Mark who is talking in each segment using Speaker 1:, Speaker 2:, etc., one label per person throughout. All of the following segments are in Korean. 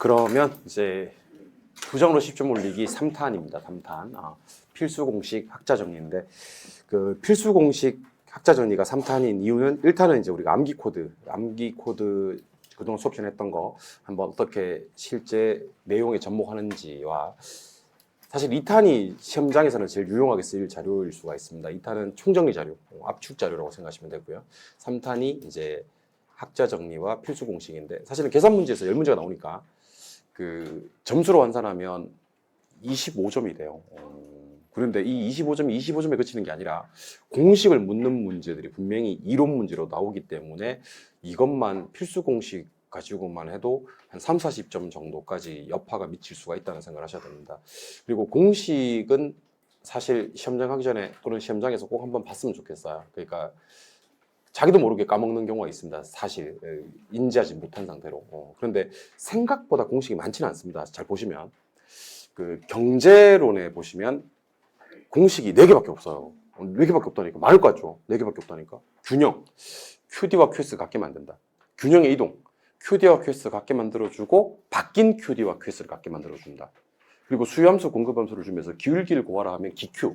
Speaker 1: 그러면 이제 부정으로 10점 올리기 3탄입니다. 3탄. 필수 공식 학자 정리인데 그 필수 공식 학자 정리가 3탄인 이유는 1탄은 이제 우리가 암기 코드 그동안 수업 전에 했던 거 한번 어떻게 실제 내용에 접목하는지와 사실 2탄이 시험장에서는 제일 유용하게 쓰일 자료일 수가 있습니다. 2탄은 총정리 자료, 압축 자료라고 생각하시면 되고요. 3탄이 이제 학자 정리와 필수 공식인데 사실은 계산 문제에서 10문제가 나오니까 그 점수로 환산하면 25점이 돼요. 그런데 이 25점이 25점에 그치는 게 아니라 공식을 묻는 문제들이 분명히 이론 문제로 나오기 때문에 이것만 필수 공식 가지고만 해도 한 3, 40점 정도까지 여파가 미칠 수가 있다는 생각을 하셔야 됩니다. 그리고 공식은 사실 시험장 하기 전에 또는 시험장에서 꼭 한번 봤으면 좋겠어요. 그러니까 자기도 모르게 까먹는 경우가 있습니다. 사실 인지하지 못한 상태로. 그런데 생각보다 공식이 많지는 않습니다. 잘 보시면 그 경제론에 보시면 공식이 4개밖에 없어요. 4개밖에 없다니까. 많을 것 같죠? 4개밖에 없다니까. 균형, QD와 QS 같게 만든다. 균형의 이동, QD와 QS 같게 만들어주고 바뀐 QD와 QS를 같게 만들어준다. 그리고 수요함수, 공급함수를 주면서 기울기를 구하라 하면 기Q,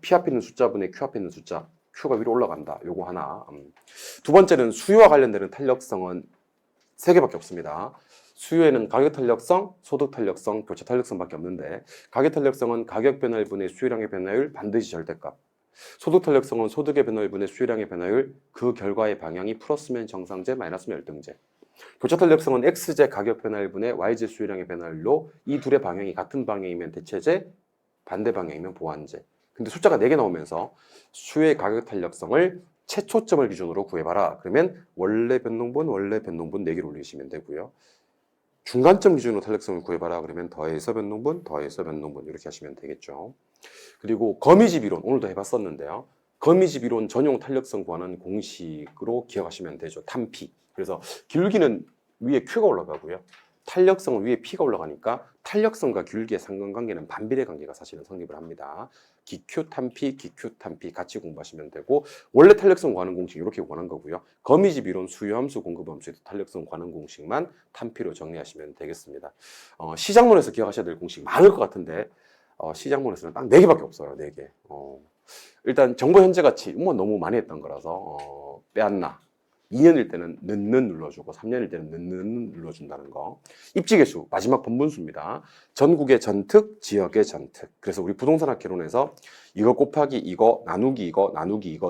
Speaker 1: P 앞에 있는 숫자분의 Q 앞에 있는 숫자, Q가 위로 올라간다. 요거 하나. 두 번째는 수요와 관련되는 탄력성은 3개밖에 없습니다. 수요에는 가격 탄력성, 소득 탄력성, 교체 탄력성밖에 없는데 가격 탄력성은 가격 변화율분의 수요량의 변화율 반드시 절대값. 소득 탄력성은 소득의 변화율분의 수요량의 변화율 그 결과의 방향이 플러스면 정상제, 마이너스면 열등제. 교체 탄력성은 X제 가격 변화율분의 Y제 수요량의 변화율로 이 둘의 방향이 같은 방향이면 대체제, 반대 방향이면 보완제. 근데 숫자가 4개 나오면서 수요의 가격 탄력성을 최초점을 기준으로 구해봐라. 그러면 원래 변동분 4개를 올리시면 되고요. 중간점 기준으로 탄력성을 구해봐라. 그러면 더해서 변동분 이렇게 하시면 되겠죠. 그리고 거미집 이론 오늘도 해봤었는데요. 거미집 이론 전용 탄력성 구하는 공식으로 기억하시면 되죠. 탄P. 그래서 기울기는 위에 Q가 올라가고요. 탄력성은 위에 P가 올라가니까 탄력성과 기울기의 상관관계는 반비례 관계가 사실은 성립을 합니다. 기Q 탄P, 기Q 탄P 같이 공부하시면 되고 원래 탄력성 구하는 공식 이렇게 구하는 거고요. 거미집 이론 수요함수, 공급함수에도 탄력성 구하는 공식만 탄P로 정리하시면 되겠습니다. 시장론에서 기억하셔야 될 공식 많을 것 같은데 시장론에서는 딱 4개밖에 없어요. 4개. 일단 정보 현재 가치 너무 많이 했던 거라서 빼앗나. 2년일 때는 는는 눌러주고 3년일 때는 는는 눌러준다는 거. 입지계수 마지막 번분수입니다. 전국의 전특, 지역의 전특. 그래서 우리 부동산 학개론에서 이거 곱하기 이거 나누기 이거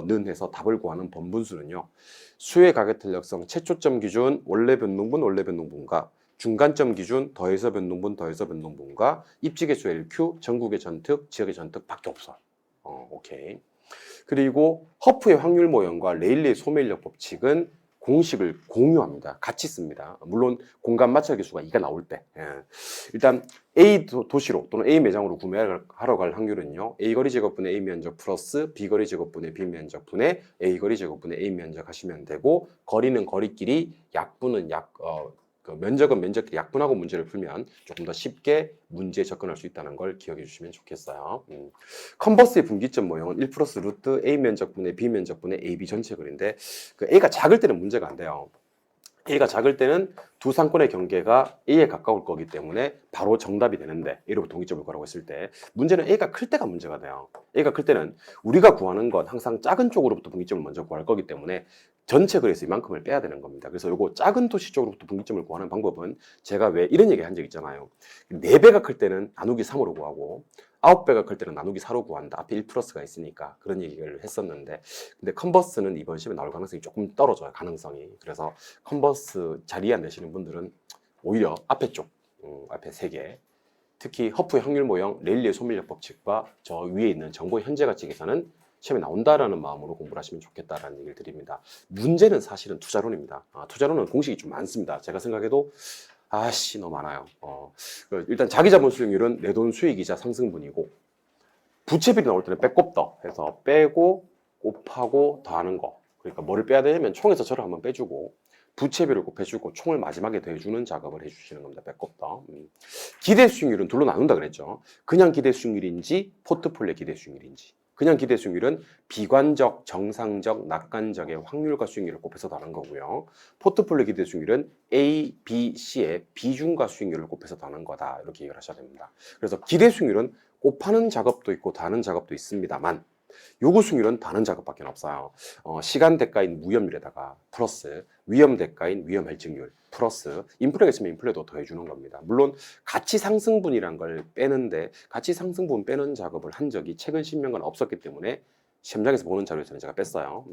Speaker 1: 는 해서 답을 구하는 번분수는요. 수의 가격 탄력성 최초점 기준 원래 변동분과 중간점 기준 더해서 변동분과 입지계수 LQ 전국의 전특, 지역의 전특 밖에 없어요. 오케이. 그리고 허프의 확률 모형과 레일리의 소매인력 법칙은 공식을 공유합니다. 같이 씁니다. 물론 공간 마찰 계수가 2가 나올 때. 일단 A 도시로 또는 A 매장으로 구매하러 갈 확률은요. A 거리 제곱분의 A 면적 플러스 B 거리 제곱분의 B 면적 분의 A 거리 제곱분의 A 면적 하시면 되고 거리는 거리끼리 약분은 그 면적은 면적끼리 약분하고 문제를 풀면 조금 더 쉽게 문제에 접근할 수 있다는 걸 기억해 주시면 좋겠어요. 컨버스의 분기점 모형은 1 플러스 루트 A 면적분의 B 면적분의 AB 전체 거리인데 그 A가 작을 때는 문제가 안 돼요. A가 작을 때는 두 상권의 경계가 A에 가까울 거기 때문에 바로 정답이 되는데 A로부터 동기점을 구하라고 했을 때 문제는 A가 클 때가 문제가 돼요. A가 클 때는 우리가 구하는 건 항상 작은 쪽으로부터 분기점을 먼저 구할 거기 때문에 전체 거리에서 이만큼을 빼야 되는 겁니다. 그래서 요거 작은 도시 쪽으로부터 분기점을 구하는 방법은 제가 왜 이런 얘기 한 적 있잖아요. 4배가 클 때는 나누기 3으로 구하고 9배가 클 때는 나누기 4로 구한다. 앞에 1 플러스가 있으니까 그런 얘기를 했었는데 근데 컨버스는 이번 시험에 나올 가능성이 조금 떨어져요. 가능성이. 그래서 컨버스 자리 안 되시는 분들은 오히려 앞에 쪽, 앞에 3개 특히 허프의 확률 모형, 레일리의 소밀력 법칙과 저 위에 있는 정보 현재 가치 계산은 시험에 나온다라는 마음으로 공부를 하시면 좋겠다라는 얘기를 드립니다. 문제는 사실은 투자론입니다. 투자론은 공식이 좀 많습니다. 제가 생각해도 너무 많아요. 일단 자기자본 수익률은 내돈 수익이자 상승분이고 부채비율이 나올 때는 빼꼽더 해서 빼고 곱하고 더하는 거. 그러니까 뭐를 빼야 되냐면 총에서 절을 한번 빼주고 부채비를 곱해주고 총을 마지막에 더해주는 작업을 해주시는 겁니다. 빼꼽더. 기대 수익률은 둘로 나눈다 그랬죠. 그냥 기대 수익률인지 포트폴리오 기대 수익률인지. 그냥 기대 수익률은 비관적, 정상적, 낙관적의 확률과 수익률을 곱해서 더하는 거고요. 포트폴리오 기대 수익률은 A, B, C의 비중과 수익률을 곱해서 더하는 거다. 이렇게 얘기를 하셔야 됩니다. 그래서 기대 수익률은 곱하는 작업도 있고 더하는 작업도 있습니다만 요구 수익률은 다른 작업밖에 없어요. 시간 대가인 무염률에다가 플러스 위험 대가인 위험 할증률 플러스 인플레가 있으면 인플레도 더해주는 겁니다. 물론 가치 상승분이란 걸 빼는데 가치 상승분 빼는 작업을 한 적이 최근 10년간 없었기 때문에 시험장에서 보는 자료에서는 제가 뺐어요.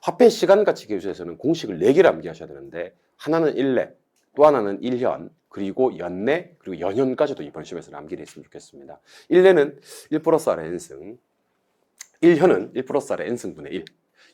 Speaker 1: 화폐 시간 가치 계수에서는 공식을 4개를 암기하셔야 되는데 하나는 1례, 또 하나는 1현, 그리고 연내, 그리고 연현까지도 이번 시험에서는 암기를 했으면 좋겠습니다. 1례는 1 플러스 R의 N승, 1현은 1 플러스 R의 N승분의 1,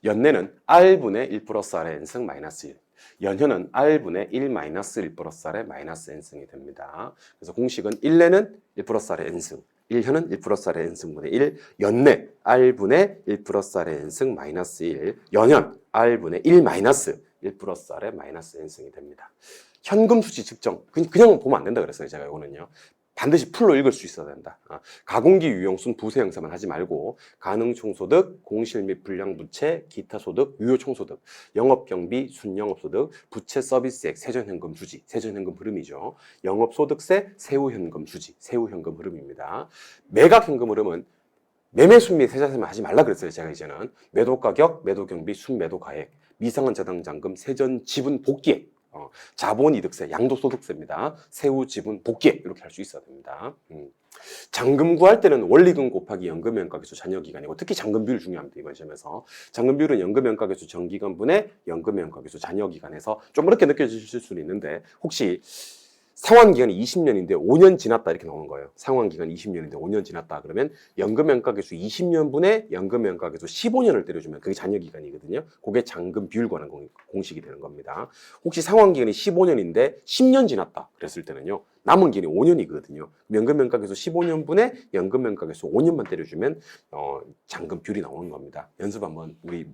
Speaker 1: 연내는 R분의 1 플러스 R의 N승 마이너스 1, 연현은 R분의 1 마이너스 1 플러스 R의 마이너스 N승이 됩니다. 그래서 공식은 1내는 1 플러스 R의 N승, 1현은 1 플러스 R의 N승분의 1, 연내 R분의 1 플러스 R의 N승 마이너스 1, 연현 R분의 1 마이너스 1 플러스 R의 마이너스 N승이 됩니다. 현금 수치 측정, 그냥 보면 안 된다 그랬어요. 제가 이거는요. 반드시 풀로 읽을 수 있어야 된다. 가공기 유용순 부세 형사만 하지 말고 가능 총소득, 공실 및 불량 부채, 기타 소득, 유효 총소득, 영업경비, 순영업소득, 부채 서비스액, 세전현금 주지, 세전현금 흐름이죠. 영업소득세, 세후현금 주지, 세후현금 흐름입니다. 매각현금 흐름은 매매순 및 세자세만 하지 말라 그랬어요. 제가 이제는 매도가격, 매도경비, 순매도가액, 미상한 자당장금, 세전 지분 복귀액, 자본이득세, 양도소득세입니다. 세후 지분 복귀 이렇게 할 수 있어야 됩니다. 잔금 구할 때는 원리금 곱하기 연금연가계수 잔여기간이고 특히 잔금 비율 중요합니다. 이번 시험에서 잔금 비율은 연금연가계수 정기간분의 연금연가계수 잔여기간에서 좀 어렵게 느껴지실 수는 있는데 혹시 상환기간이 20년인데 5년 지났다 이렇게 나오는 거예요. 상환기간이 20년인데 5년 지났다 그러면 연금연가계수 20년분의 연금연가계수 15년을 때려주면 그게 잔여기간이거든요. 그게 잔금 비율 관한 공식이 되는 겁니다. 혹시 상환기간이 15년인데 10년 지났다 그랬을 때는요. 남은 기간이 5년이거든요. 연금연가계수 15년분의 연금연가계수 5년만 때려주면 잔금 비율이 나오는 겁니다. 연습 한번 우리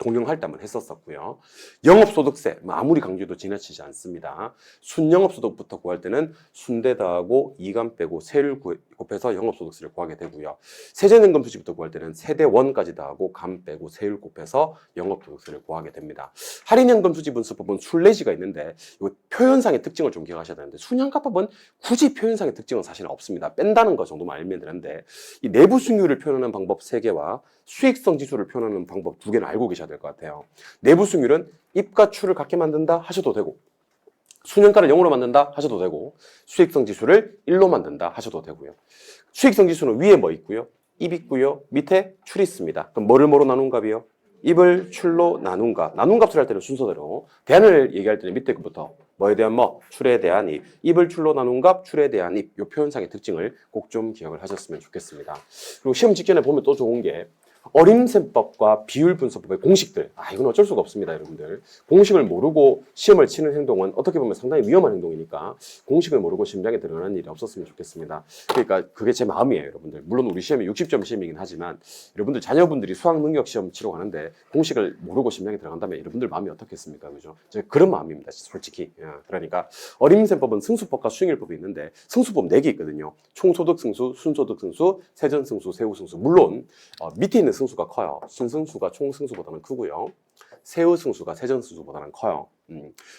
Speaker 1: 동영할 때 한번 했었었고요. 영업소득세, 아무리 강조해도 지나치지 않습니다. 순영업소득부터 구할 때는 순대 더하고 이간 빼고 세를 곱해서 영업소득세를 구하게 되고요. 세전연금 수지부터 구할 때는 세대원까지 더하고 간 빼고 세율 곱해서 영업소득세를 구하게 됩니다. 할인연금 수지분수법은 순례지가 있는데 이 표현상의 특징을 좀 기억하셔야 되는데 순양가법은 굳이 표현상의 특징은 사실 없습니다. 뺀다는 것 정도만 알면 되는데 이 내부 수익률을 표현하는 방법 3개와 수익성 지수를 표현하는 방법 2개는 알고 계셔야 될 것 같아요. 내부 수익률은 입과 추를 같게 만든다 하셔도 되고 수년가를 0으로 만든다 하셔도 되고 수익성 지수를 1로 만든다 하셔도 되고요. 수익성 지수는 위에 뭐 있고요? 입 있고요. 밑에 출이 있습니다. 그럼 뭐로 나눈 값이요? 입을 출로 나눈 값. 나눈 값을 할 때는 순서대로 대안을 얘기할 때는 밑에 것부터 뭐에 대한 뭐, 출에 대한 입, 입을 출로 나눈 값, 출에 대한 입, 요 표현상의 특징을 꼭 좀 기억을 하셨으면 좋겠습니다. 그리고 시험 직전에 보면 또 좋은 게 어림셈법과 비율분석법의 공식들, 이건 어쩔 수가 없습니다, 여러분들. 공식을 모르고 시험을 치는 행동은 어떻게 보면 상당히 위험한 행동이니까 공식을 모르고 심장에 들어가는 일이 없었으면 좋겠습니다. 그러니까 그게 제 마음이에요, 여러분들. 물론 우리 시험이 60점 시험이긴 하지만 여러분들 자녀분들이 수학 능력 시험 치러 가는데 공식을 모르고 심장에 들어간다면 여러분들 마음이 어떻겠습니까, 그죠? 제가 그런 마음입니다, 솔직히. 그러니까 어림셈법은 승수법과 수익률법이 있는데 승수법 4개 있거든요. 총소득 승수, 순소득 승수, 세전 승수, 세후 승수. 물론 밑에 있는 승수가 커요. 순승수가 총승수보다는 크고요. 세후승수가 세전승수보다는 커요.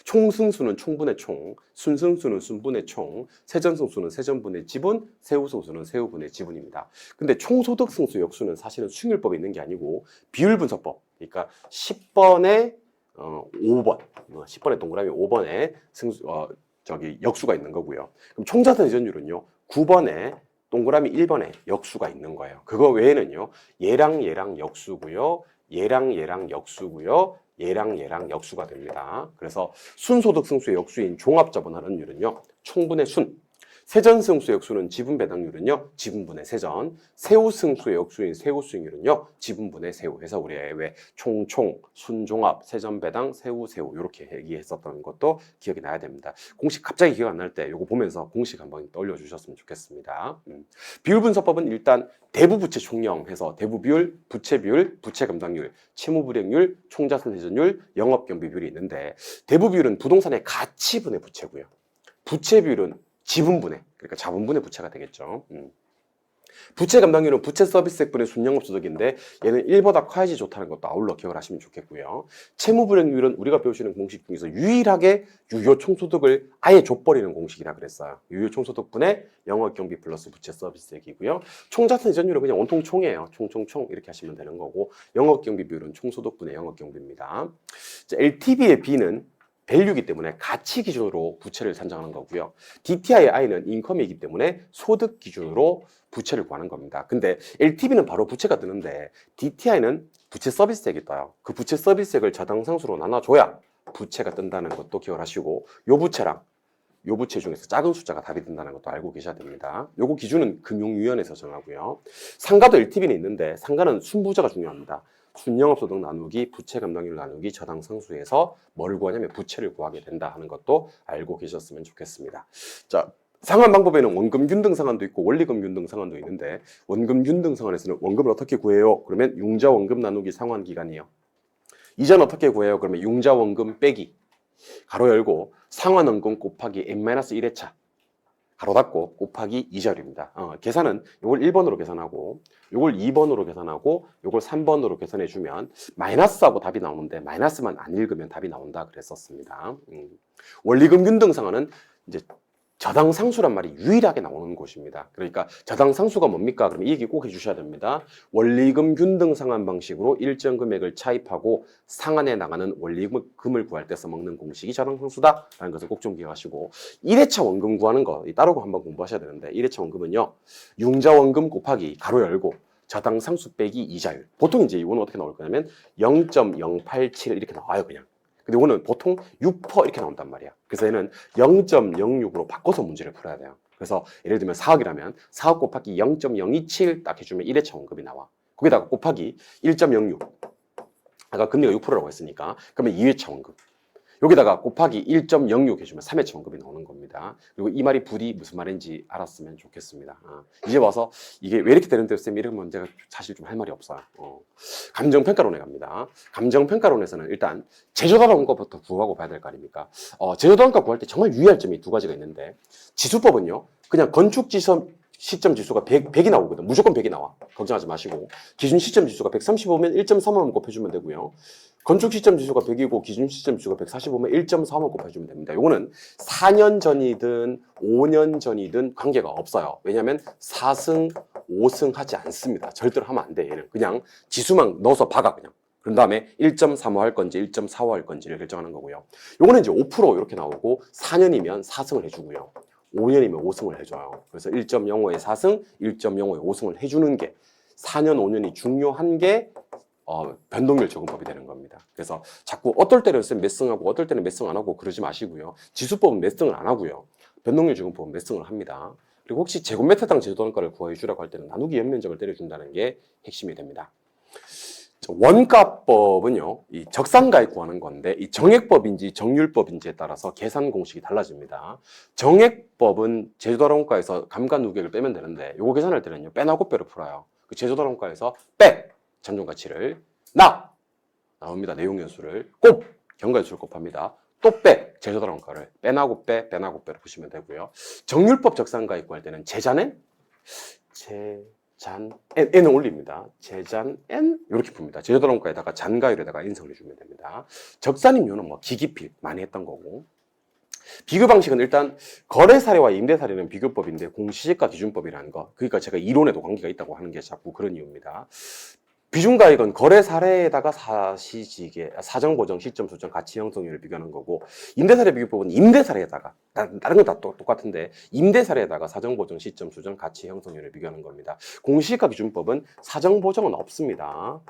Speaker 1: 총승수는 총분의 총, 순승수는 순분의 총, 세전승수는 세전분의 지분, 세후승수는 세후분의 지분입니다. 근데 총소득승수 역수는 사실은 수익률법에 있는 게 아니고 비율분석법, 그러니까 10번에 5번, 10번의 동그라미 5번에 역수가 있는 거고요. 그럼 총자산 회전율은요, 9번에 동그라미 1번에 역수가 있는 거예요. 그거 외에는요, 얘랑 역수고요, 얘랑 역수고요, 얘랑 역수가 됩니다. 그래서 순소득 승수의 역수인 종합자본 할인율은요, 총분의 순. 세전승수의 역수는 지분배당률은요, 지분분의 세전. 세후승수의 역수인 세후수익률은요, 지분분의 세후. 해서 우리 왜 총총, 순종합, 세전배당, 세후 이렇게 얘기했었던 것도 기억이 나야 됩니다. 공식 갑자기 기억 안 날 때 이거 보면서 공식 한번 떠올려 주셨으면 좋겠습니다. 비율분석법은 일단 대부부채 총령해서 대부비율, 부채비율, 부채감당률, 채무불이익률, 총자산 회전율, 영업경비비율이 있는데 대부비율은 부동산의 가치분의 부채고요. 부채비율은 지분분의, 그러니까 자본분의 부채가 되겠죠. 부채 감당률은 부채 서비스액분의 순영업소득인데 얘는 1보다 커야지 좋다는 것도 아울러 기억을 하시면 좋겠고요. 채무불이익률은 우리가 배우시는 공식 중에서 유일하게 유효총소득을 아예 줘버리는 공식이라 그랬어요. 유효총소득분의 영업경비 플러스 부채 서비스액이고요. 총자산 이전율은 그냥 온통 총이에요. 총 이렇게 하시면 되는 거고, 영업경비 비율은 총소득분의 영업경비입니다. LTV의 B는 밸류이기 때문에 가치 기준으로 부채를 산정하는 거고요. DTI의 I는 인컴이기 때문에 소득 기준으로 부채를 구하는 겁니다. 근데 LTV는 바로 부채가 뜨는데 DTI는 부채 서비스액이 떠요. 그 부채 서비스액을 저당상수로 나눠줘야 부채가 뜬다는 것도 기억을 하시고, 요 부채랑 요 부채 중에서 작은 숫자가 답이 된다는 것도 알고 계셔야 됩니다. 요거 기준은 금융위원회에서 정하고요. 상가도 LTV는 있는데 상가는 순부채가 중요합니다. 순영업소득 나누기, 부채 감당률 나누기, 저당상수에서 뭘 구하냐면 부채를 구하게 된다 하는 것도 알고 계셨으면 좋겠습니다. 자, 상환 방법에는 원금 균등 상환도 있고 원리금 균등 상환도 있는데, 원금 균등 상환에서는 원금을 어떻게 구해요? 그러면 융자 원금 나누기 상환 기간이요. 이자는 어떻게 구해요? 그러면 융자 원금 빼기 가로 열고 상환 원금 곱하기 n-1회차 가로 닫고 곱하기 2자료입니다. 계산은 이걸 1번으로 계산하고 이걸 2번으로 계산하고 이걸 3번으로 계산해 주면 마이너스하고 답이 나오는데, 마이너스만 안 읽으면 답이 나온다 그랬었습니다. 원리금 균등 상환은 이제 저당상수란 말이 유일하게 나오는 곳입니다. 그러니까 저당상수가 뭡니까? 그러면 이 얘기 꼭 해주셔야 됩니다. 원리금 균등 상환 방식으로 일정 금액을 차입하고 상환해 나가는 원리금을 구할 때 써먹는 공식이 저당상수다라는 것을 꼭 좀 기억하시고, 1회차 원금 구하는 거 따로 한번 공부하셔야 되는데, 1회차 원금은요, 융자 원금 곱하기 가로 열고 저당상수 빼기 이자율. 보통 이제 이거는 어떻게 나올 거냐면 0.087 이렇게 나와요, 그냥. 근데 이거는 보통 6% 이렇게 나온단 말이야. 그래서 얘는 0.06으로 바꿔서 문제를 풀어야 돼요. 그래서 예를 들면 4억이라면 4억 곱하기 0.027 딱 해주면 1회차 원금이 나와. 거기다가 곱하기 1.06. 아까 금리가 6%라고 했으니까 그러면 2회차 원금. 여기다가 곱하기 1.06 해주면 3회차 원금이 나오는 겁니다. 그리고 이 말이 부디 무슨 말인지 알았으면 좋겠습니다. 이제 와서 이게 왜 이렇게 되는데 쌤, 이런 문제가 사실 좀 할 말이 없어요. 감정평가론에 갑니다. 감정평가론에서는 일단 제조단원가부터 구하고 봐야 될 거 아닙니까? 제조단원가 구할 때 정말 유의할 점이 두 가지가 있는데, 지수법은요 그냥 건축지수 시점 지수가 100이 나오거든. 무조건 100이 나와. 걱정하지 마시고, 기준 시점 지수가 135면 1.3만 곱해주면 되고요. 건축 시점 지수가 100이고 기준 시점 지수가 145면 1.3만 곱해주면 됩니다. 요거는 4년 전이든 5년 전이든 관계가 없어요. 왜냐하면 4승, 5승 하지 않습니다. 절대로 하면 안 돼. 얘는 그냥 지수만 넣어서 박아 그냥. 그런 다음에 1.35 할 건지 1.45 할 건지를 결정하는 거고요. 요거는 이제 5% 이렇게 나오고, 4년이면 4승을 해주고요. 5년이면 5승을 해줘요. 그래서 1.05에 4승, 1.05에 5승을 해주는 게 4년, 5년이 중요한 게 변동률 적응법이 되는 겁니다. 그래서 자꾸 어떨 때는 몇 승하고 어떨 때는 몇 승 안 하고 그러지 마시고요. 지수법은 몇 승을 안 하고요. 변동률 적응법은 몇 승을 합니다. 그리고 혹시 제곱미터당 제조단가를 구해 주라고 할 때는 나누기 연면적을 때려준다는 게 핵심이 됩니다. 원가법은요, 이 적산가액 구하는 건데, 이 정액법인지 정률법인지에 따라서 계산 공식이 달라집니다. 정액법은 제조단원가에서 감가누계를 빼면 되는데, 요거 계산할 때는요, 빼나 곱빼로 풀어요. 그 제조단원가에서 빼 잠정가치를 나옵니다. 내용연수를 곱 경과연수를 곱합니다. 또 빼 제조단원가를 빼나 곱빼 빼나 곱빼로 푸시면 되고요. 정률법 적산가액 구할 때는 제잔엔 n을 올립니다. 제잔 n 이렇게 풉니다. 제조단원가에다가 잔가율에다가 인성을 해주면 됩니다. 적산임료는 뭐 기기필 많이 했던 거고, 비교 방식은 일단 거래 사례와 임대 사례는 비교법인데 공시지가 기준법이라는 거, 그러니까 제가 이론에도 관계가 있다고 하는 게 자꾸 그런 이유입니다. 비중가액은 거래 사례에다가 사시지계, 사정, 보정, 시점, 수정, 가치 형성률을 비교하는 거고, 임대사례 비교법은 임대사례에다가, 다른 건 다 똑같은데, 임대사례에다가 사정, 보정, 시점, 수정, 가치 형성률을 비교하는 겁니다. 공시지가 기준법은 사정, 보정은 없습니다.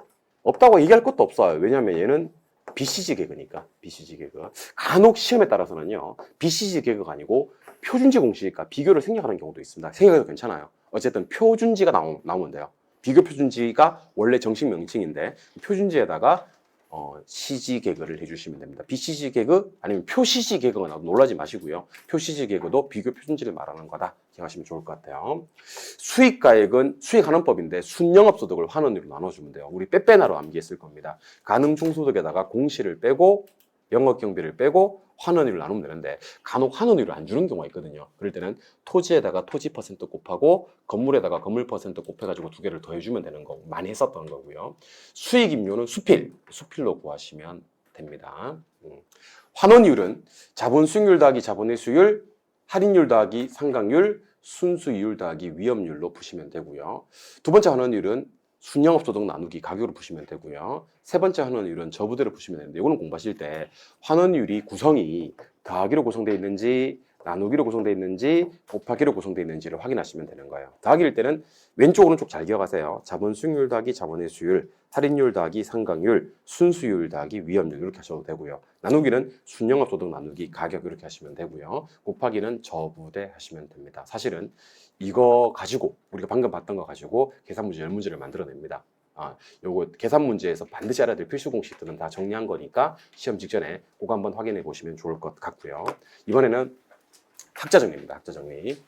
Speaker 1: 없다고 얘기할 것도 없어요. 왜냐하면 얘는 BCG 개그니까, BCG 개그. 간혹 시험에 따라서는요, BCG 개그가 아니고 표준지 공시니까 비교를 생략하는 경우도 있습니다. 생략해도 괜찮아요. 어쨌든 표준지가 나오면 돼요. 비교 표준지가 원래 정식 명칭인데, 표준지에다가 CG 개그를 해주시면 됩니다. BCG 개그 아니면 표CG 개그가 나도 놀라지 마시고요. 표CG 개그도 비교 표준지를 말하는 거다 기억하시면 좋을 것 같아요. 수익가액은 수익환원법인데 순영업소득을 환원으로 나눠주면 돼요. 우리 빼빼나로 암기했을 겁니다. 가능총소득에다가 공시를 빼고 영업경비를 빼고 환원율을 나누면 되는데 간혹 환원율을 안 주는 경우가 있거든요. 그럴 때는 토지에다가 토지 퍼센트 곱하고 건물에다가 건물 퍼센트 곱해가지고 두 개를 더해주면 되는 거 많이 했었던 거고요. 수익임료는 수필로 구하시면 됩니다. 환원율은 자본 수익률 더하기 자본의 수율, 할인율 더하기 상각률, 순수이율 더하기 위험률로 푸시면 되고요. 두 번째 환원율은 순영업소득 나누기 가격으로 푸시면 되고요. 세 번째 환원율은 저부대로 푸시면 되는데 이거는 공부하실 때 환원율이 구성이 더하기로 구성되어 있는지 나누기로 구성되어 있는지 곱하기로 구성되어 있는지를 확인하시면 되는 거예요. 더하기일 때는 왼쪽 오른쪽 잘 기억하세요. 자본 수익률 더하기 자본의 수율, 할인율 더하기 상각률, 순수율 더하기 위험률 이렇게 하셔도 되고요. 나누기는 순영업소득 나누기 가격 이렇게 하시면 되고요. 곱하기는 저부대 하시면 됩니다. 사실은 이거 가지고 우리가 방금 봤던 거 가지고 계산 문제 10문제를 만들어냅니다. 요거 계산 문제에서 반드시 알아야 될 필수 공식들은 다 정리한 거니까 시험 직전에 그거 한번 확인해 보시면 좋을 것 같고요. 이번에는 학자 정리입니다. 학자 정리.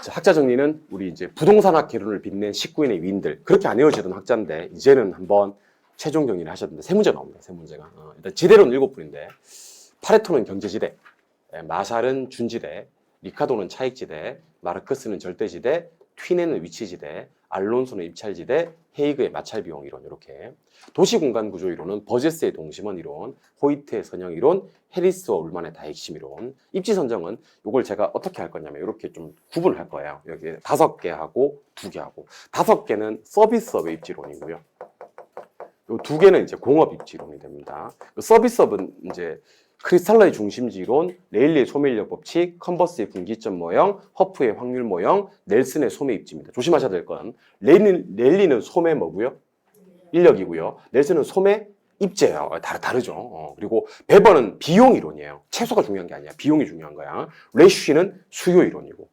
Speaker 1: 자, 학자 정리는 우리 이제 부동산학 개론을 빛낸 19인의 위인들 그렇게 안 외워지던 학자인데 이제는 한번 최종 정리를 하셨는데 세 문제 나옵니다. 세 문제가. 일단 지대로는 7분인데 파레토는 경제지대, 마샬은 준지대, 리카도는 차익지대, 마르크스는 절대지대, 튀네는 위치지대, 알론소는 입찰지대, 헤이그의 마찰비용 이론 이렇게 도시공간구조 이론은 버제스의 동심원 이론, 호이트의 선형 이론, 해리스와 울만의 다핵심 이론 입지 선정은 이걸 제가 어떻게 할 거냐면 이렇게 좀 구분을 할 거예요. 여기 5개 하고 2개 하고 5개는 서비스업의 입지론이고요. 요 2개는 이제 공업 입지론이 됩니다. 서비스업은 이제 크리스탈러의 중심지론, 레일리의 소매인력 법칙, 컨버스의 분기점 모형, 허프의 확률 모형, 넬슨의 소매 입지입니다. 조심하셔야 될 건 레일리는 소매 뭐고요? 인력이고요. 넬슨은 소매 입지예요. 다르죠. 그리고 베버는 비용 이론이에요. 채소가 중요한 게 아니야. 비용이 중요한 거야. 레쉬는 수요 이론이고.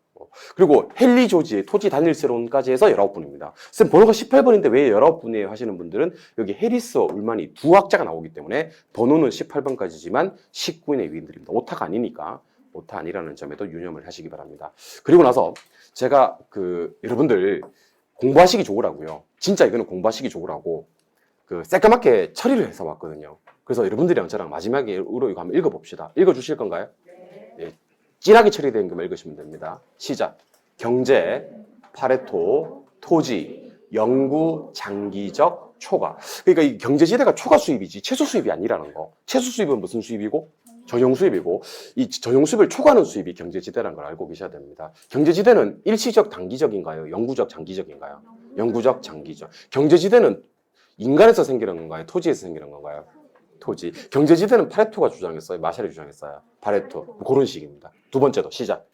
Speaker 1: 그리고 헨리 조지의 토지 단일세론까지 해서 19분입니다. 쌤 번호가 18번인데 왜 19분이에요 하시는 분들은 여기 해리스와 울만이 두 학자가 나오기 때문에 번호는 18번까지지만 19인의 위인들입니다. 오타가 아니니까 오타 아니라는 점에도 유념을 하시기 바랍니다. 그리고 나서 제가 여러분들 공부하시기 좋으라고요. 진짜 이거는 공부하시기 좋으라고 새까맣게 처리를 해서 왔거든요. 그래서 여러분들이랑 저랑 마지막에 이거 한번 읽어봅시다. 읽어주실 건가요? 예. 진하게 처리된 것만 읽으시면 됩니다. 시작. 경제, 파레토, 토지, 연구, 장기적, 초과. 그러니까 이 경제지대가 초과 수입이지 채소 수입이 아니라는 거. 채소 수입은 무슨 수입이고? 전용 수입이고 이 전용 수입을 초과하는 수입이 경제지대라는 걸 알고 계셔야 됩니다. 경제지대는 일시적, 단기적인가요? 영구적, 장기적인가요? 영구적, 장기적. 경제지대는 인간에서 생기는 건가요? 토지에서 생기는 건가요? 토지. 경제지대는 파레토가 주장했어요? 마샬이 주장했어요? 파레토. 그런 식입니다. 두 번째도 시작.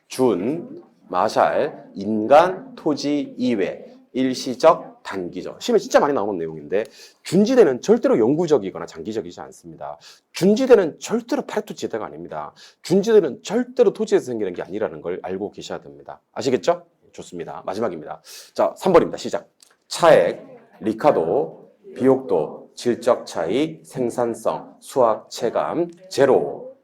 Speaker 1: 준, 마샬, 인간, 토지, 이외. 일시적, 단기적. 시험에 진짜 많이 나오는 내용인데 준지대는 절대로 영구적이거나 장기적이지 않습니다. 준지대는 절대로 파레토 지대가 아닙니다. 준지대는 절대로 토지에서 생기는 게 아니라는 걸 알고 계셔야 됩니다. 아시겠죠? 좋습니다. 마지막입니다. 자, 3번입니다. 시작. 차액, 리카도, 비옥도, 질적 차이, 생산성, 수학 체감, 제로.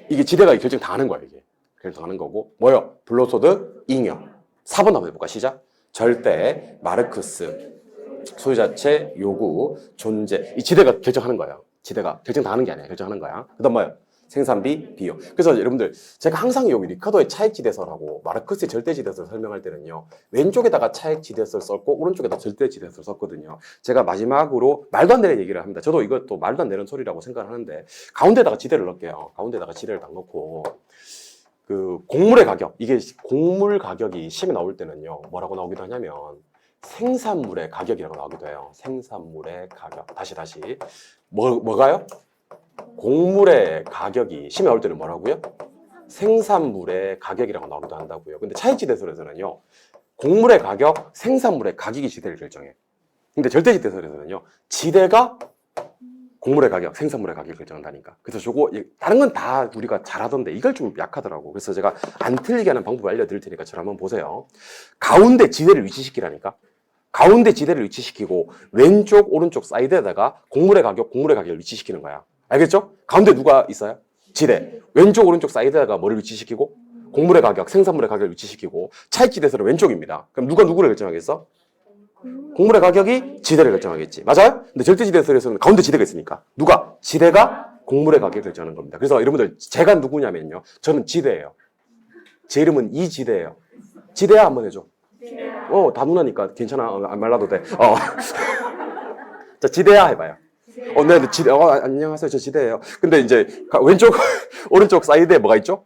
Speaker 1: 이게 지대가 결정 다 하는 거야, 이게. 결정하는 거고. 뭐요? 불로소득, 잉여. 4번 한번 해볼까? 시작. 절대, 마르크스, 소유자체, 요구, 존재. 이 지대가 결정하는 거예요. 지대가 결정 다 하는 게 아니야. 결정하는 거야. 그 다음 뭐요? 생산비, 비용. 그래서 여러분들 제가 항상 여기 리카도의 차액지대서라고 마르크스의 절대지대서를 설명할 때는요. 왼쪽에다가 차액지대서를 썼고 오른쪽에다 절대지대서를 썼거든요. 제가 마지막으로 말도 안 되는 얘기를 합니다. 저도 이것도 말도 안 되는 소리라고 생각을 하는데 가운데다가 지대를 넣을게요. 가운데다가 지대를 딱 넣고 곡물의 가격. 이게 곡물 가격이 시험에 나올 때는요. 뭐라고 나오기도 하냐면 생산물의 가격이라고 나오기도 해요. 생산물의 가격. 다시. 뭐가요? 곡물의 가격이 시험에 나올 때는 뭐라고요? 생산물의 가격이라고 나오기도 한다고요. 근데 차익지대설에서는요. 곡물의 가격, 생산물의 가격이 지대를 결정해. 근데 절대지대설에서는요. 지대가 곡물의 가격, 생산물의 가격을 결정한다니까. 그래서 저거 다른 건 다 우리가 잘하던데 이걸 좀 약하더라고. 그래서 제가 안 틀리게 하는 방법을 알려드릴 테니까 저를 한번 보세요. 가운데 지대를 위치시키라니까. 가운데 지대를 위치시키고 왼쪽 오른쪽 사이드에다가 곡물의 가격을 위치시키는 거야. 알겠죠? 가운데 누가 있어요? 지대. 왼쪽 오른쪽 사이드에다가 뭐를 위치시키고 곡물의 가격, 생산물의 가격을 위치시키고 차익지대서는 왼쪽입니다. 그럼 누가 누구를 결정하겠어? 곡물의 가격이 지대를 결정하겠지. 맞아요? 근데 절대지대설에서는 가운데 지대가 있으니까 누가? 지대가 곡물의 가격을 결정하는 겁니다. 그래서 여러분들 제가 누구냐면요. 저는 지대예요. 제 이름은 이지대예요. 지대야 한번 해줘. 다 누나니까 괜찮아. 안 말라도 돼. 자, 지대야 해봐요. 네, 지대. 안녕하세요. 저 지대예요. 근데 이제 왼쪽, 오른쪽 사이드에 뭐가 있죠?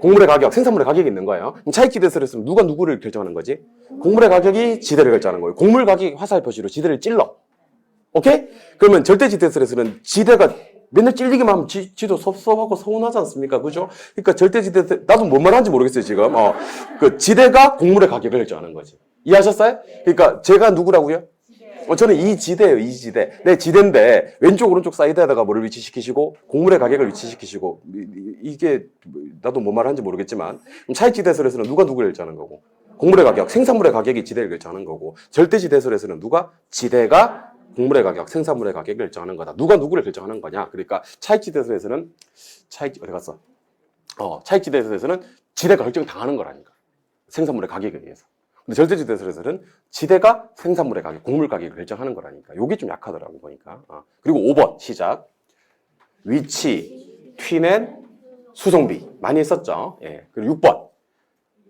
Speaker 1: 곡물의 가격, 생산물의 가격이 있는 거예요. 그럼 차익 지대설을 쓰면 누가 누구를 결정하는 거지? 곡물의 가격이 지대를 결정하는 거예요. 곡물 가격이 화살 표시로 지대를 찔러. 오케이? 그러면 절대 지대설에서는 지대가 맨날 찔리기만 하면 지도 섭섭하고 서운하지 않습니까? 그죠? 그러니까 절대 지대, 나도 뭔 말하는지 모르겠어요, 지금. 그 지대가 곡물의 가격을 결정하는 거지. 이해하셨어요? 그러니까 제가 누구라고요? 저는 이 지대예요, 이 지대. 내 지대인데 왼쪽 오른쪽 사이드에다가 뭐를 위치시키시고 곡물의 가격을 위치시키시고 이게 나도 뭔 말하는지 모르겠지만 차익 지대설에서는 누가 누구를 결정하는 거고 곡물의 가격, 생산물의 가격이 지대를 결정하는 거고 절대 지대설에서는 누가 지대가 곡물의 가격, 생산물의 가격을 결정하는 거다. 누가 누구를 결정하는 거냐? 그러니까 차익 지대설에서는 어디 갔어? 차익 지대설에서는 지대가 결정당하는 거라니까. 생산물의 가격에 의해서. 근데 절대지대설에서는 지대가 생산물의 가격, 곡물 가격을 결정하는 거라니까. 요게 좀 약하더라고 보니까. 그리고 5번 시작. 위치, 튀는 수송비 많이 했었죠. 예. 그리고 6번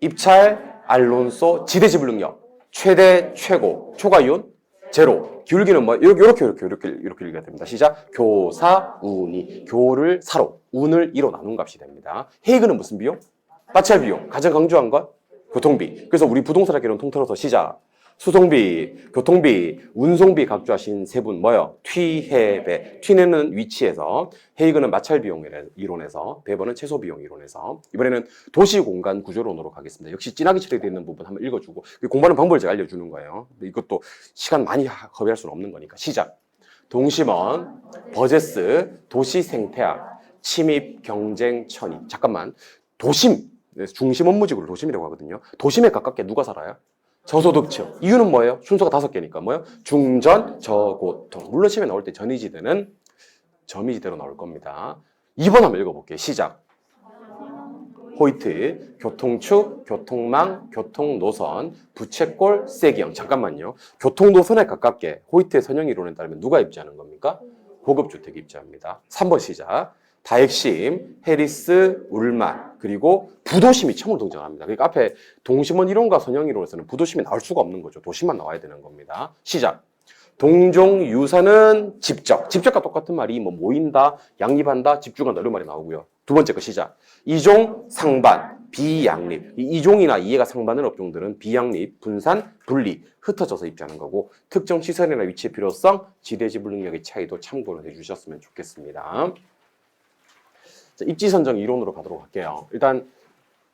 Speaker 1: 입찰, 알론소, 지대지불 능력 최대, 최고, 초과이온, 제로. 기울기는 뭐 이렇게 읽어야 됩니다. 시작. 교사, 운이 교를 사로, 운을 2로 나눈 값이 됩니다. 헤이그는 무슨 비용? 마찰 비용. 가장 강조한 건 교통비. 그래서 우리 부동산학개론 통틀어서 시작. 수송비, 교통비, 운송비 각주하신 세 분 뭐요? 튀, 해, 배. 튀는 위치에서, 헤이그는 마찰 비용 이론에서, 배번은 최소 비용 이론에서. 이번에는 도시 공간 구조론으로 가겠습니다. 역시 진하게 처리되어 있는 부분 한번 읽어주고 공부하는 방법을 제가 알려주는 거예요. 근데 이것도 시간 많이 허비할 수는 없는 거니까. 시작. 동심원, 버제스, 도시 생태학, 침입, 경쟁, 천입. 잠깐만. 도심. 중심 업무지구를 도심이라고 하거든요. 도심에 가깝게 누가 살아요? 저소득층. 이유는 뭐예요? 순서가 5개니까 뭐예요? 중전, 저고통. 물론 시험에 나올 때 전이지대는 점이지대로 나올 겁니다. 2번 한번 읽어볼게요. 시작. 호이트, 교통축, 교통망, 교통노선, 부채꼴, 세기형. 잠깐만요. 교통노선에 가깝게 호이트의 선형 이론에 따르면 누가 입지하는 겁니까? 고급주택이 입지합니다. 3번 시작. 다핵심, 해리스, 울만, 그리고 부도심이 처음으로 등장합니다. 그러니까 앞에 동심원 이론과 선형 이론에서는 부도심이 나올 수가 없는 거죠. 도심만 나와야 되는 겁니다. 시작. 동종, 유사는 집적. 집적과 똑같은 말이 뭐 모인다, 양립한다, 집중한다 이런 말이 나오고요. 두 번째 거 시작. 이종, 상반, 비양립. 이종이나 이해가 상반의 업종들은 비양립, 분산, 분리, 흩어져서 입지하는 거고 특정 시설이나 위치의 필요성, 지대지불 능력의 차이도 참고를 해주셨으면 좋겠습니다. 자, 입지 선정 이론으로 가도록 할게요. 일단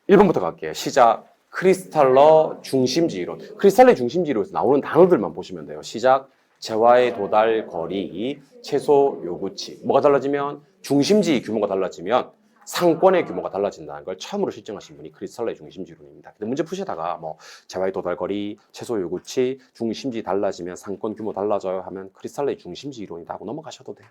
Speaker 1: 1번부터 갈게요. 시작. 크리스탈러 중심지 이론. 크리스탈러의 중심지 이론에서 나오는 단어들만 보시면 돼요. 시작. 재화의 도달 거리, 최소 요구치. 뭐가 달라지면? 중심지 규모가 달라지면 상권의 규모가 달라진다는 걸 처음으로 실증하신 분이 크리스탈러의 중심지 이론입니다. 근데 문제 푸시다가 뭐 재화의 도달 거리, 최소 요구치, 중심지 달라지면 상권 규모 달라져요 하면 크리스탈러의 중심지 이론이다 하고 넘어가셔도 돼요.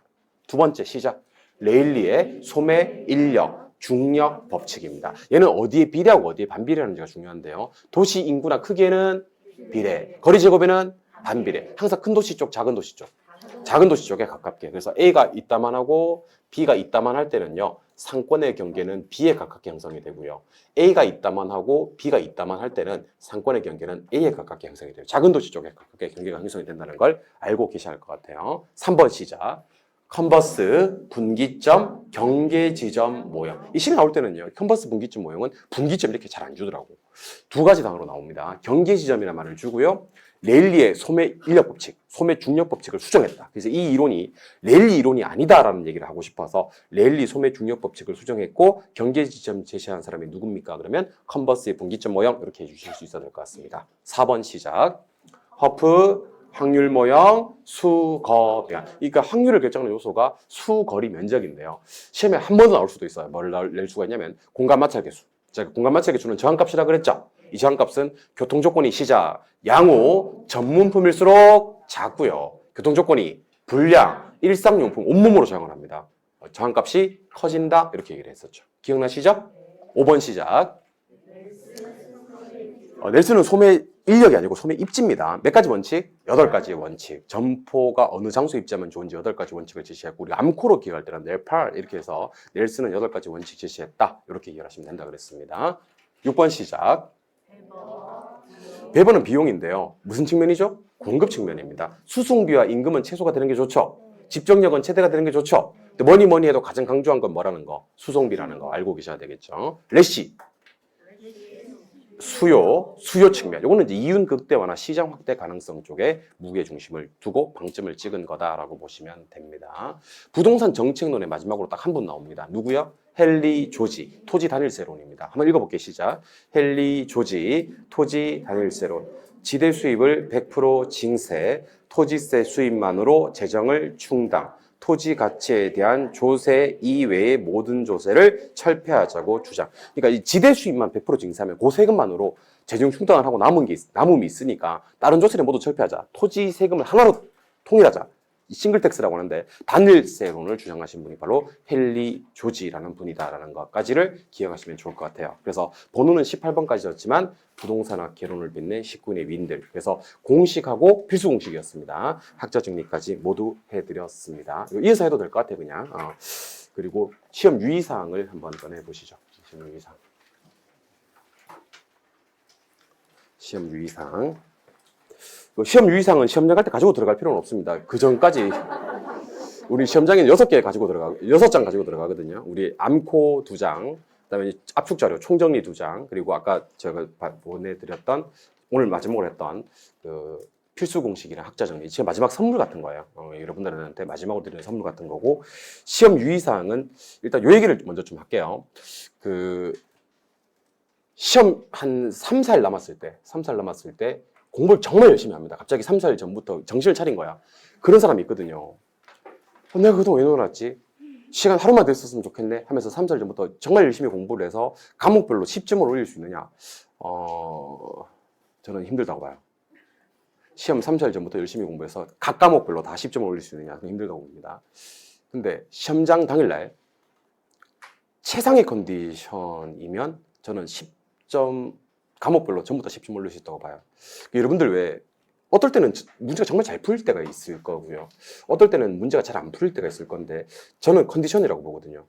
Speaker 1: 두 번째 시작. 레일리의 소매 인력 중력 법칙입니다. 얘는 어디에 비례하고 어디에 반비례하는지가 중요한데요. 도시 인구나 크기에는 비례, 거리 제곱에는 반비례. 항상 큰 도시 쪽, 작은 도시 쪽. 작은 도시 쪽에 가깝게. 그래서 A가 있다만 하고 B가 있다만 할 때는요. 상권의 경계는 B에 가깝게 형성이 되고요. A가 있다만 하고 B가 있다만 할 때는 상권의 경계는 A에 가깝게 형성이 돼요. 작은 도시 쪽에 가깝게 경계가 형성이 된다는 걸 알고 계셔야 할 것 같아요. 3번 시작. 컨버스, 분기점, 경계 지점 모형. 이 시간 나올 때는요. 컨버스 분기점 모형은 분기점 이렇게 잘 안 주더라고. 두 가지 단어로 나옵니다. 경계 지점이라는 말을 주고요. 레일리의 소매 인력 법칙, 소매 중력 법칙을 수정했다. 그래서 이 이론이 레일리 이론이 아니다라는 얘기를 하고 싶어서 레일리 소매 중력 법칙을 수정했고 경계 지점 제시한 사람이 누굽니까? 그러면 컨버스의 분기점 모형 이렇게 해주실 수 있어야 될 것 같습니다. 4번 시작. 허프 확률 모형, 수거변. 그러니까 확률을 결정하는 요소가 수거리 면적인데요. 시험에 한 번 더 나올 수도 있어요. 뭘 낼 수가 있냐면 공간 마찰 계수. 제가 공간 마찰 계수는 저항값이라 그랬죠. 이 저항값은 교통 조건이 시작, 양호, 전문품일수록 작고요. 교통 조건이 불량, 일상용품, 온몸으로 저항을 합니다. 저항값이 커진다 이렇게 얘기를 했었죠. 기억나시죠? 5번 시작. 넬슨은 소매 인력이 아니고 소매 입지입니다. 몇 가지 원칙? 8가지의 원칙. 점포가 어느 장소에 입지하면 좋은지 8가지 원칙을 제시했고, 우리 암코로 기억할 때는 넬팔 이렇게 해서 넬스는 8가지 원칙 제시했다. 이렇게 이해하시면 된다 그랬습니다. 6번 시작. 배번은 비용인데요. 무슨 측면이죠? 공급 측면입니다. 수송비와 임금은 최소가 되는 게 좋죠. 집중력은 최대가 되는 게 좋죠. 근데 뭐니 해도 가장 강조한 건 뭐라는 거? 수송비라는 거 알고 계셔야 되겠죠. 레시. 수요 측면. 이거는 이제 이윤 극대화나 시장 확대 가능성 쪽에 무게 중심을 두고 방점을 찍은 거다라고 보시면 됩니다. 부동산 정책론의 마지막으로 딱 한 분 나옵니다. 누구요? 헨리 조지, 토지 단일세론입니다. 한번 읽어볼게요. 시작. 헨리 조지, 토지 단일세론. 지대 수입을 100% 징세, 토지세 수입만으로 재정을 충당. 토지 가치에 대한 조세 이외의 모든 조세를 철폐하자고 주장. 그러니까 이 지대 수입만 100% 징수하면 그 세금만으로 재정 충당을 하고 남음이 있으니까 다른 조세를 모두 철폐하자. 토지 세금을 하나로 통일하자. 싱글텍스라고 하는데 단일세론을 주장하신 분이 바로 헨리 조지라는 분이다라는 것까지를 기억하시면 좋을 것 같아요. 그래서 번호는 18번까지였지만 부동산학 개론을 빛낸 19인의 위인들. 그래서 공식하고 필수 공식이었습니다. 학자 정리까지 모두 해드렸습니다. 이어서 해도 될 것 같아요, 그냥. 그리고 시험 유의사항을 한번 꺼내보시죠. 시험 유의사항. 시험 유의사항. 시험 유의사항은 시험장 갈 때 가지고 들어갈 필요는 없습니다. 그 전까지 우리 시험장에는 6장 가지고 들어가거든요. 우리 암코 2장, 그다음에 압축 자료 총정리 2장, 그리고 아까 제가 보내드렸던 오늘 마지막으로 했던 그 필수 공식이랑 학자 정리. 지금 마지막 선물 같은 거예요. 여러분들한테 마지막으로 드리는 선물 같은 거고, 시험 유의사항은 일단 요 얘기를 먼저 좀 할게요. 그 시험 한 3, 4일 남았을 때 공부를 정말 열심히 합니다. 갑자기 3, 4일 전부터 정신을 차린 거야. 그런 사람이 있거든요. 내가 그동안 왜 놀았지? 시간 하루만 더 있었으면 좋겠네 하면서 3, 4일 전부터 정말 열심히 공부를 해서 과목별로 10점을 올릴 수 있느냐? 저는 힘들다고 봐요. 시험 3, 4일 전부터 열심히 공부해서 각 과목별로 다 10점을 올릴 수 있느냐? 힘들다고 봅니다. 근데 시험장 당일날 최상의 컨디션이면 저는 10점 과목별로 전부 다 10점 올릴 수 있다고 봐요. 여러분들 왜 어떨 때는 문제가 정말 잘 풀릴 때가 있을 거고요. 어떨 때는 문제가 잘 안 풀릴 때가 있을 건데 저는 컨디션이라고 보거든요.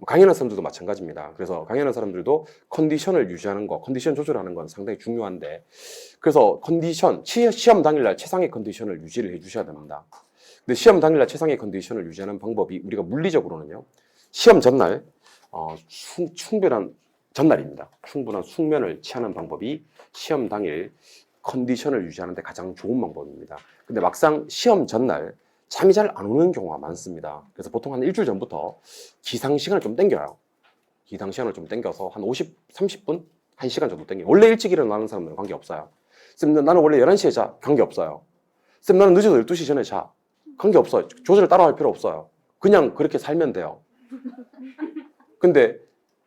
Speaker 1: 강연하는 사람들도 마찬가지입니다. 그래서 강연하는 사람들도 컨디션을 유지하는 거, 컨디션 조절하는 건 상당히 중요한데 그래서 컨디션, 시험 당일날 최상의 컨디션을 유지를 해주셔야 됩니다. 근데 시험 당일날 최상의 컨디션을 유지하는 방법이 우리가 물리적으로는요. 시험 전날 전날입니다. 충분한 숙면을 취하는 방법이 시험 당일 컨디션을 유지하는 데 가장 좋은 방법입니다. 근데 막상 시험 전날 잠이 잘 안 오는 경우가 많습니다. 그래서 보통 한 일주일 전부터 기상 시간을 좀 당겨요. 기상 시간을 좀 당겨서 한 30분? 1시간 정도 당겨요. 원래 일찍 일어나는 사람들은 관계없어요. 쌤, 나는 원래 11시에 자. 관계없어요. 쌤, 나는 늦어도 12시 전에 자. 관계없어요. 조절을 따라할 필요 없어요. 그냥 그렇게 살면 돼요. 근데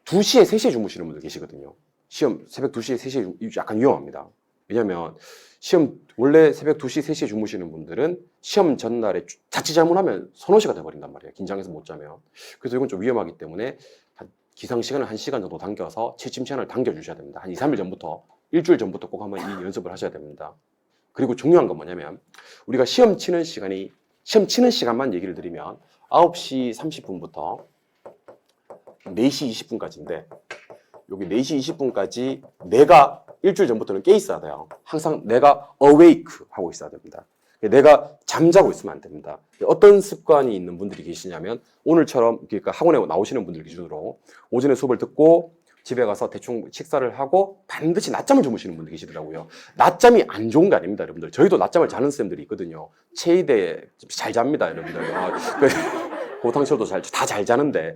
Speaker 1: 2시에, 3시에 주무시는 분들 계시거든요. 시험 새벽 2시에, 3시에 약간 위험합니다. 왜냐면 시험 원래 새벽 2시, 3시에 주무시는 분들은 시험 전날에 자칫 잘못하면 서너 시가 돼버린단 말이에요. 긴장해서 못 자면. 그래서 이건 좀 위험하기 때문에 기상 시간을 1시간 정도 당겨서 취침 시간을 당겨주셔야 됩니다. 한 2, 3일 전부터, 일주일 전부터 꼭 한번 이 연습을 하셔야 됩니다. 그리고 중요한 건 뭐냐면 우리가 시험 치는 시간만 얘기를 드리면 9시 30분부터 4시 20분까지인데 여기 4시 20분까지 내가 일주일 전부터는 깨 있어야 돼요. 항상 내가 awake 하고 있어야 됩니다. 내가 잠자고 있으면 안 됩니다. 어떤 습관이 있는 분들이 계시냐면 오늘처럼 그러니까 학원에 나오시는 분들 기준으로 오전에 수업을 듣고 집에 가서 대충 식사를 하고 반드시 낮잠을 주무시는 분들 계시더라고요. 낮잠이 안 좋은 게 아닙니다, 여러분들. 저희도 낮잠을 자는 쌤들이 있거든요. 체의대 잘 잡니다, 여러분들. 고탕시험도 다 잘 자는데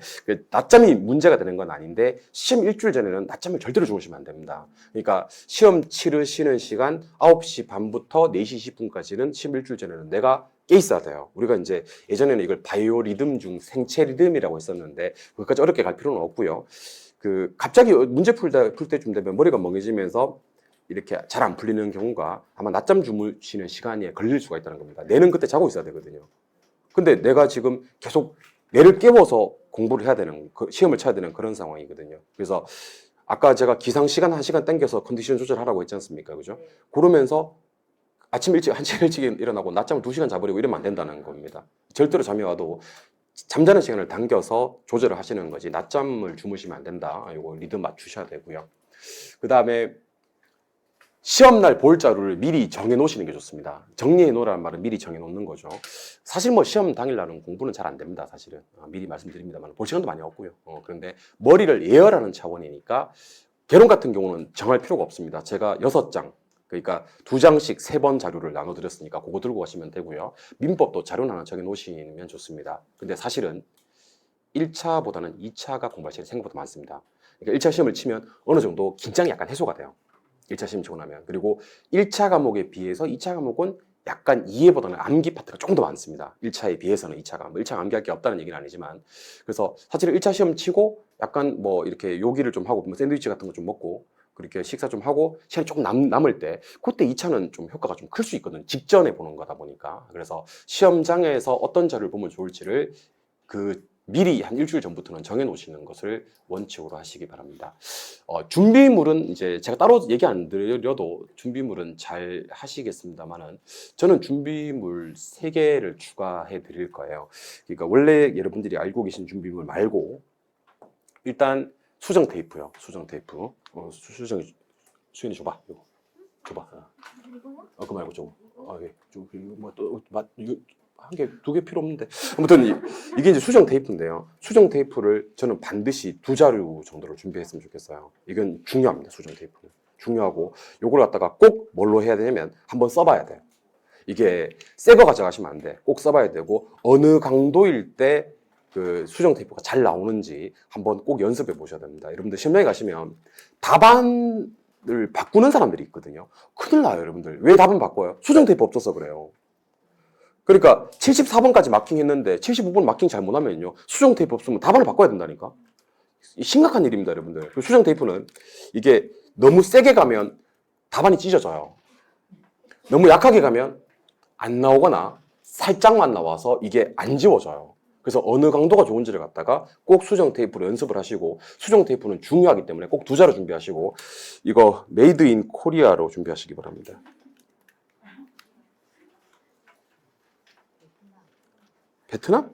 Speaker 1: 낮잠이 문제가 되는 건 아닌데 시험 일주일 전에는 낮잠을 절대로 주무시면 안 됩니다. 그러니까 시험 치르시는 시간 9시 반부터 4시 20분까지는 시험 일주일 전에는 내가 깨 있어야 돼요. 우리가 이제 예전에는 이걸 바이오 리듬 중 생체 리듬이라고 했었는데 그것까지 어렵게 갈 필요는 없고요. 갑자기 문제 풀 때쯤 되면 머리가 멍해지면서 이렇게 잘 안 풀리는 경우가 아마 낮잠 주무시는 시간에 걸릴 수가 있다는 겁니다. 뇌는 그때 자고 있어야 되거든요. 근데 내가 지금 계속 뇌를 깨워서 공부를 해야 되는, 시험을 쳐야 되는 그런 상황이거든요. 그래서 아까 제가 기상 시간 1시간 땡겨서 컨디션 조절하라고 했지 않습니까? 그죠? 그러면서 아침 일찍, 1시간 일찍 일어나고 낮잠을 2시간 자버리고 이러면 안 된다는 겁니다. 절대로 잠이 와도 잠자는 시간을 당겨서 조절을 하시는 거지 낮잠을 주무시면 안 된다. 이거 리듬 맞추셔야 되고요. 그 다음에 시험날 볼 자료를 미리 정해 놓으시는 게 좋습니다. 정리해 놓으라는 말은 미리 정해 놓는 거죠. 사실 뭐 시험 당일날은 공부는 잘 안 됩니다. 사실은 미리 말씀드립니다만 볼 시간도 많이 없고요. 그런데 머리를 예열하는 차원이니까 개론 같은 경우는 정할 필요가 없습니다. 제가 6장 그러니까 2장씩 3번 자료를 나눠드렸으니까 그거 들고 가시면 되고요. 민법도 자료 하나 정해 놓으시면 좋습니다. 근데 사실은 1차보다는 2차가 공부할 시간이 생각보다 많습니다. 그러니까 1차 시험을 치면 어느 정도 긴장이 약간 해소가 돼요. 1차 시험 치고 나면. 그리고 1차 과목에 비해서 2차 과목은 약간 이해보다는 암기 파트가 조금 더 많습니다. 1차에 비해서는 2차가. 1차가 암기할 게 없다는 얘기는 아니지만. 그래서 사실은 1차 시험 치고 약간 뭐 이렇게 요기를 좀 하고 뭐 샌드위치 같은 거 좀 먹고 그렇게 식사 좀 하고 시간이 조금 남을 때 그때 2차는 좀 효과가 좀 클 수 있거든요. 직전에 보는 거다 보니까. 그래서 시험장에서 어떤 자료를 보면 좋을지를 미리 한 일주일 전부터는 정해 놓으시는 것을 원칙으로 하시기 바랍니다. 준비물은 이제 제가 따로 얘기 안 드려도 준비물은 잘 하시겠습니다만은 저는 준비물 3개를 추가해 드릴 거예요. 그러니까 원래 여러분들이 알고 계신 준비물 말고 일단 수정 테이프요. 수정 테이프. 수정 수현이 줘봐. 이거 줘봐. 그거 말고 좀. 예. 이거 한 개, 2개 필요 없는데. 아무튼 이게 이제 수정 테이프인데요. 수정 테이프를 저는 반드시 2자루 정도를 준비했으면 좋겠어요. 이건 중요합니다. 수정 테이프는. 중요하고 요걸 갖다가 꼭 뭘로 해야 되냐면 한번 써봐야 돼요. 이게 새 거 가져가시면 안 돼. 꼭 써봐야 되고 어느 강도일 때 그 수정 테이프가 잘 나오는지 한번 꼭 연습해 보셔야 됩니다. 여러분들 시험장에 가시면 답안을 바꾸는 사람들이 있거든요. 큰일 나요, 여러분들. 왜 답안 바꿔요? 수정 테이프 없어서 그래요. 그러니까 74번까지 마킹했는데 75번 마킹 잘못하면요 수정 테이프 없으면 답안을 바꿔야 된다니까. 심각한 일입니다, 여러분들. 수정 테이프는 이게 너무 세게 가면 답안이 찢어져요. 너무 약하게 가면 안 나오거나 살짝만 나와서 이게 안 지워져요. 그래서 어느 강도가 좋은지를 갖다가 꼭 수정 테이프로 연습을 하시고 수정 테이프는 중요하기 때문에 꼭 2자로 준비하시고 이거 메이드 인 코리아로 준비하시기 바랍니다. 베트남?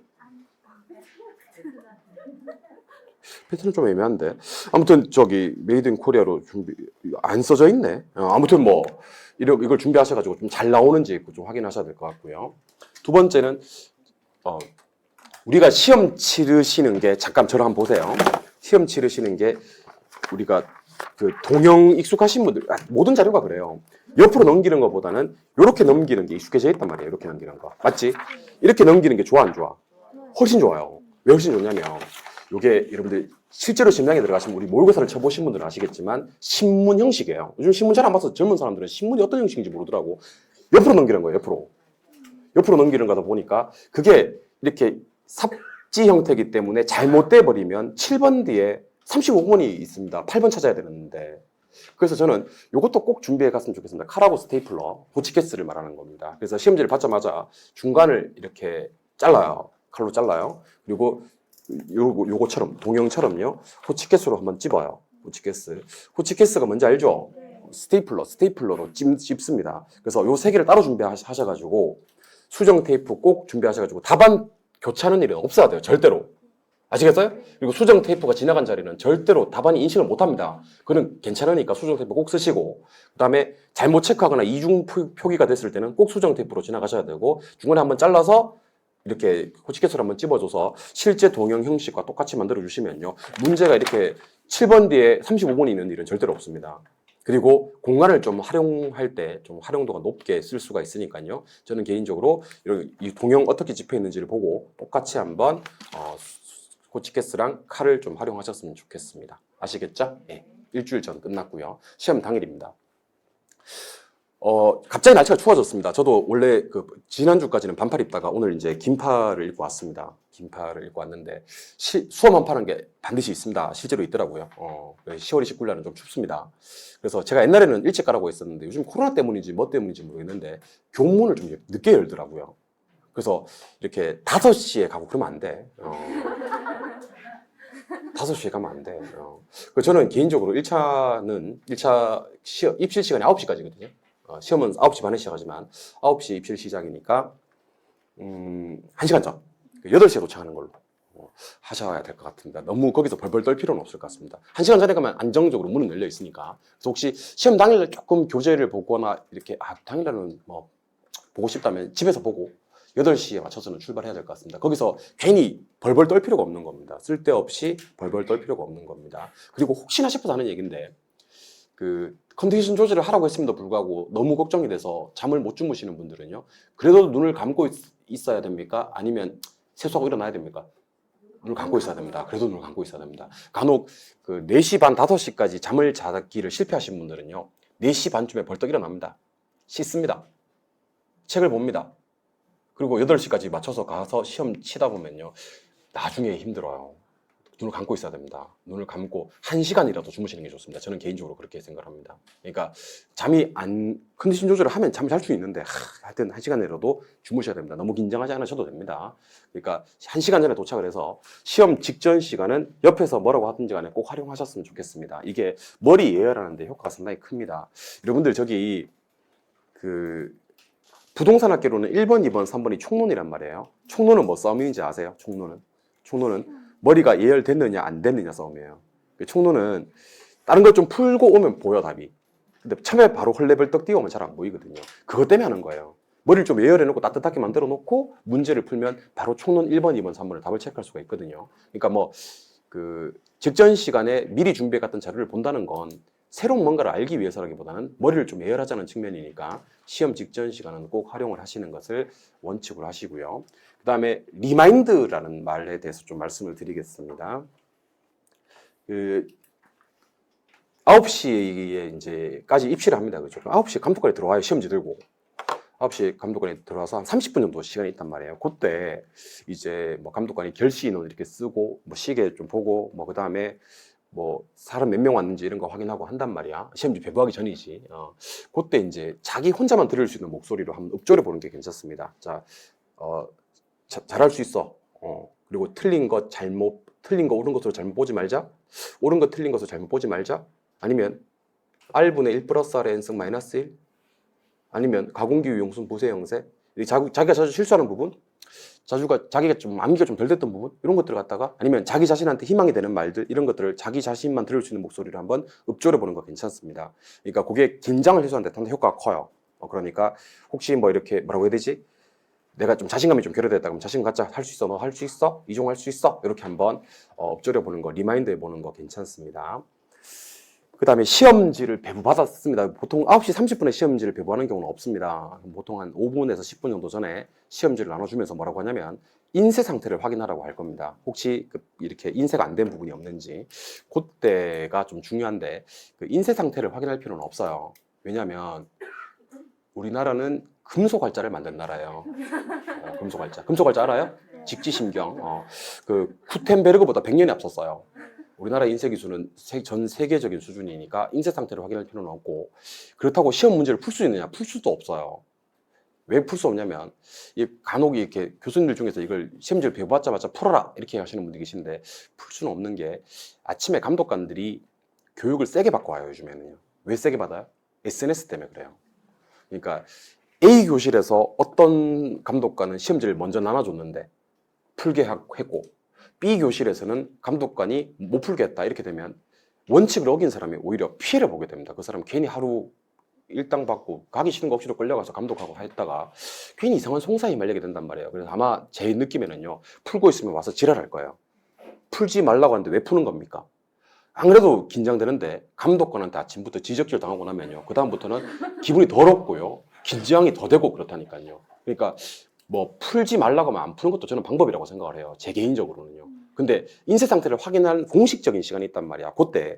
Speaker 1: 베트남 좀 애매한데. 아무튼 저기 메이드 인 코리아로 준비 안 써져 있네. 아무튼 뭐 이걸 준비하셔가지고 좀 잘 나오는지 좀 확인하셔야 될 것 같고요. 2번째는 우리가 시험 치르시는 게 잠깐 저를 한번 보세요. 시험 치르시는 게 우리가 그 동영 익숙하신 분들 모든 자료가 그래요. 옆으로 넘기는 것보다는 이렇게 넘기는 게 익숙해져 있단 말이에요. 이렇게 넘기는 거 맞지? 이렇게 넘기는 게 좋아 안 좋아? 훨씬 좋아요. 왜 훨씬 좋냐면 이게 여러분들 실제로 심장에 들어가시면 우리 모의고사를 쳐보신 분들은 아시겠지만 신문 형식이에요. 요즘 신문 잘 안 봐서 젊은 사람들은 신문이 어떤 형식인지 모르더라고. 옆으로 넘기는 거예요. 옆으로 넘기는 거다 보니까 그게 이렇게 삽지 형태이기 때문에 잘못돼 버리면 7번 뒤에 35번이 있습니다. 8번 찾아야 되는데. 그래서 저는 이것도 꼭 준비해 갔으면 좋겠습니다. 칼하고 스테이플러, 호치케스를 말하는 겁니다. 그래서 시험지를 받자마자 중간을 이렇게 잘라요. 칼로 잘라요. 그리고 요거처럼 동영처럼요. 호치케스로 한번 찝어요. 호치케스가 뭔지 알죠? 스테이플러로 찝습니다. 그래서 요 3개를 따로 준비하셔가지고 수정 테이프 꼭 준비하셔가지고 답안 교차하는 일은 없어야 돼요. 절대로. 아시겠어요? 그리고 수정 테이프가 지나간 자리는 절대로 답안이 인식을 못합니다. 그건 괜찮으니까 수정 테이프 꼭 쓰시고 그 다음에 잘못 체크하거나 이중 표기가 됐을 때는 꼭 수정 테이프로 지나가셔야 되고 중간에 한번 잘라서 이렇게 호치케스를 한번 찝어줘서 실제 동영 형식과 똑같이 만들어 주시면요 문제가 이렇게 7번 뒤에 35번이 있는 일은 절대로 없습니다. 그리고 공간을 좀 활용할 때 좀 활용도가 높게 쓸 수가 있으니까요. 저는 개인적으로 이 동영 어떻게 집혀 있는지를 보고 똑같이 한번 호치케스랑 칼을 좀 활용하셨으면 좋겠습니다. 아시겠죠? 네. 일주일 전 끝났고요. 시험 당일입니다. 갑자기 날씨가 추워졌습니다. 저도 원래 지난주까지는 반팔 입다가 오늘 이제 긴팔을 입고 왔습니다. 긴팔을 입고 왔는데 수험 한파는 게 반드시 있습니다. 실제로 있더라고요. 10월 29일 날은 좀 춥습니다. 그래서 제가 옛날에는 일찍 가라고 했었는데 요즘 코로나 때문인지 뭐 때문인지 모르겠는데 교문을 좀 늦게 열더라고요. 그래서 이렇게 5시에 가고 그러면 안 돼. 5시에 가면 안 돼. 저는 개인적으로 1차 입실 시간이 9시까지거든요. 시험은 9시 반에 시작하지만 9시 입실 시작이니까 1시간 전 8시에 도착하는 걸로 하셔야 될 것 같습니다. 너무 거기서 벌벌 떨 필요는 없을 것 같습니다. 1시간 전에 가면 안정적으로 문은 열려 있으니까. 그래서 혹시 시험 당일날 조금 교재를 보거나 이렇게 당일날은 뭐 보고 싶다면 집에서 보고 8시에 맞춰서는 출발해야 될 것 같습니다. 거기서 괜히 벌벌 떨 필요가 없는 겁니다. 쓸데없이 벌벌 떨 필요가 없는 겁니다. 그리고 혹시나 싶어서 하는 얘기인데 그 컨디션 조절을 하라고 했음에도 불구하고 너무 걱정이 돼서 잠을 못 주무시는 분들은요. 그래도 눈을 감고 있어야 됩니까? 아니면 세수하고 일어나야 됩니까? 눈을 감고 있어야 됩니다. 그래도 눈을 감고 있어야 됩니다. 간혹 그 4시 반, 5시까지 잠을 자기를 실패하신 분들은요. 4시 반쯤에 벌떡 일어납니다. 씻습니다. 책을 봅니다. 그리고 8시까지 맞춰서 가서 시험 치다 보면요. 나중에 힘들어요. 눈을 감고 있어야 됩니다. 눈을 감고 1시간이라도 주무시는 게 좋습니다. 저는 개인적으로 그렇게 생각합니다. 그러니까 컨디션 조절을 하면 잠이 잘 수 있는데 하여튼 1시간이라도 주무셔야 됩니다. 너무 긴장하지 않으셔도 됩니다. 그러니까 1시간 전에 도착을 해서 시험 직전 시간은 옆에서 뭐라고 하든지 간에 꼭 활용하셨으면 좋겠습니다. 이게 머리 예열하는 데 효과가 상당히 큽니다. 여러분들 저기 그 부동산 학계로는 1번, 2번, 3번이 총론이란 말이에요. 총론은 뭐 싸움인지 아세요? 총론은 머리가 예열됐느냐 안 됐느냐 싸움이에요. 총론은 다른 걸 좀 풀고 오면 보여 답이. 근데 처음에 바로 헐레벌떡 뛰어오면 잘 안 보이거든요. 그것 때문에 하는 거예요. 머리를 좀 예열해 놓고 따뜻하게 만들어 놓고 문제를 풀면 바로 총론 1번, 2번, 3번을 답을 체크할 수가 있거든요. 그러니까 뭐 그 직전 시간에 미리 준비해 갔던 자료를 본다는 건 새로운 뭔가를 알기 위해서라기보다는 머리를 좀 예열하자는 측면이니까 시험 직전 시간은 꼭 활용을 하시는 것을 원칙으로 하시고요. 그 다음에 리마인드라는 말에 대해서 좀 말씀을 드리겠습니다. 9시에 이제까지 입시를 합니다. 그죠? 9시에 감독관이 들어와요. 시험지 들고. 9시에 감독관이 들어와서 한 30분 정도 시간이 있단 말이에요. 그때 이제 뭐 감독관이 결시인을 이렇게 쓰고 뭐 시계 좀 보고 뭐 그다음에 뭐 사람 몇 명 왔는지 이런 거 확인하고 한단 말이야. 시험지 배부하기 전이지. 그때 이제 자기 혼자만 들을 수 있는 목소리로 한번 읊조려 보는 게 괜찮습니다. 자, 잘할 수 있어. 그리고 틀린 거 옳은 것으로 잘못 보지 말자. 옳은 거 틀린 것으로 잘못 보지 말자. 아니면 R분의 1 플러스 R의 n승 마이너스 1. 아니면 가공기 용순 보세 형세. 자기가 자주 실수하는 부분. 자기가 좀 암기가 좀 덜 됐던 부분 이런 것들을 갖다가 아니면 자기 자신한테 희망이 되는 말들 이런 것들을 자기 자신만 들을 수 있는 목소리로 한번 읊조려 보는 거 괜찮습니다. 그러니까 그게 긴장을 해소하는 데 상당히 효과가 커요. 그러니까 혹시 뭐 이렇게 뭐라고 해야 되지? 내가 좀 자신감이 좀 결여됐다 그러면 자신감 갖자. 할 수 있어. 너 할 수 있어? 이종할 수 있어? 이렇게 한번 읊조려 보는 거 리마인드 해 보는 거 괜찮습니다. 그 다음에 시험지를 배부받았습니다. 보통 9시 30분에 시험지를 배부하는 경우는 없습니다. 보통 한 5분에서 10분 정도 전에 시험지를 나눠주면서 뭐라고 하냐면 인쇄 상태를 확인하라고 할 겁니다. 혹시 이렇게 인쇄가 안 된 부분이 없는지 그때가 좀 중요한데 그 인쇄 상태를 확인할 필요는 없어요. 왜냐하면 우리나라는 금속활자를 만든 나라예요. 금속활자 알아요? 직지심경. 그 구텐베르그보다 100년이 앞섰어요. 우리나라 인쇄 기술은 전 세계적인 수준이니까 인쇄 상태를 확인할 필요는 없고 그렇다고 시험 문제를 풀 수 있느냐? 풀 수도 없어요. 왜 풀 수 없냐면 간혹 이렇게 교수님들 중에서 이걸 시험지를 배워봤자마자 풀어라 이렇게 하시는 분들이 계신데 풀 수는 없는 게 아침에 감독관들이 교육을 세게 받고 와요. 요즘에는요. 왜 세게 받아요? SNS 때문에 그래요. 그러니까 A 교실에서 어떤 감독관은 시험지를 먼저 나눠줬는데 풀게 했고 B 교실에서는 감독관이 못 풀게 했다 이렇게 되면 원칙을 어긴 사람이 오히려 피해를 보게 됩니다. 그 사람 괜히 하루 일당 받고 가기 싫은 거 억지로 끌려가서 감독하고 했다가 괜히 이상한 송사에 말리게 된단 말이에요. 그래서 아마 제 느낌에는요. 풀고 있으면 와서 지랄할 거예요. 풀지 말라고 하는데 왜 푸는 겁니까? 안 그래도 긴장되는데 감독관한테 아침부터 지적질 당하고 나면요. 그 다음부터는 기분이 더럽고요. 긴장이 더 되고 그렇다니까요. 그러니까 뭐 풀지 말라고 하면 안 푸는 것도 저는 방법이라고 생각을 해요. 제 개인적으로는요. 근데 인쇄 상태를 확인할 공식적인 시간이 있단 말이야. 그때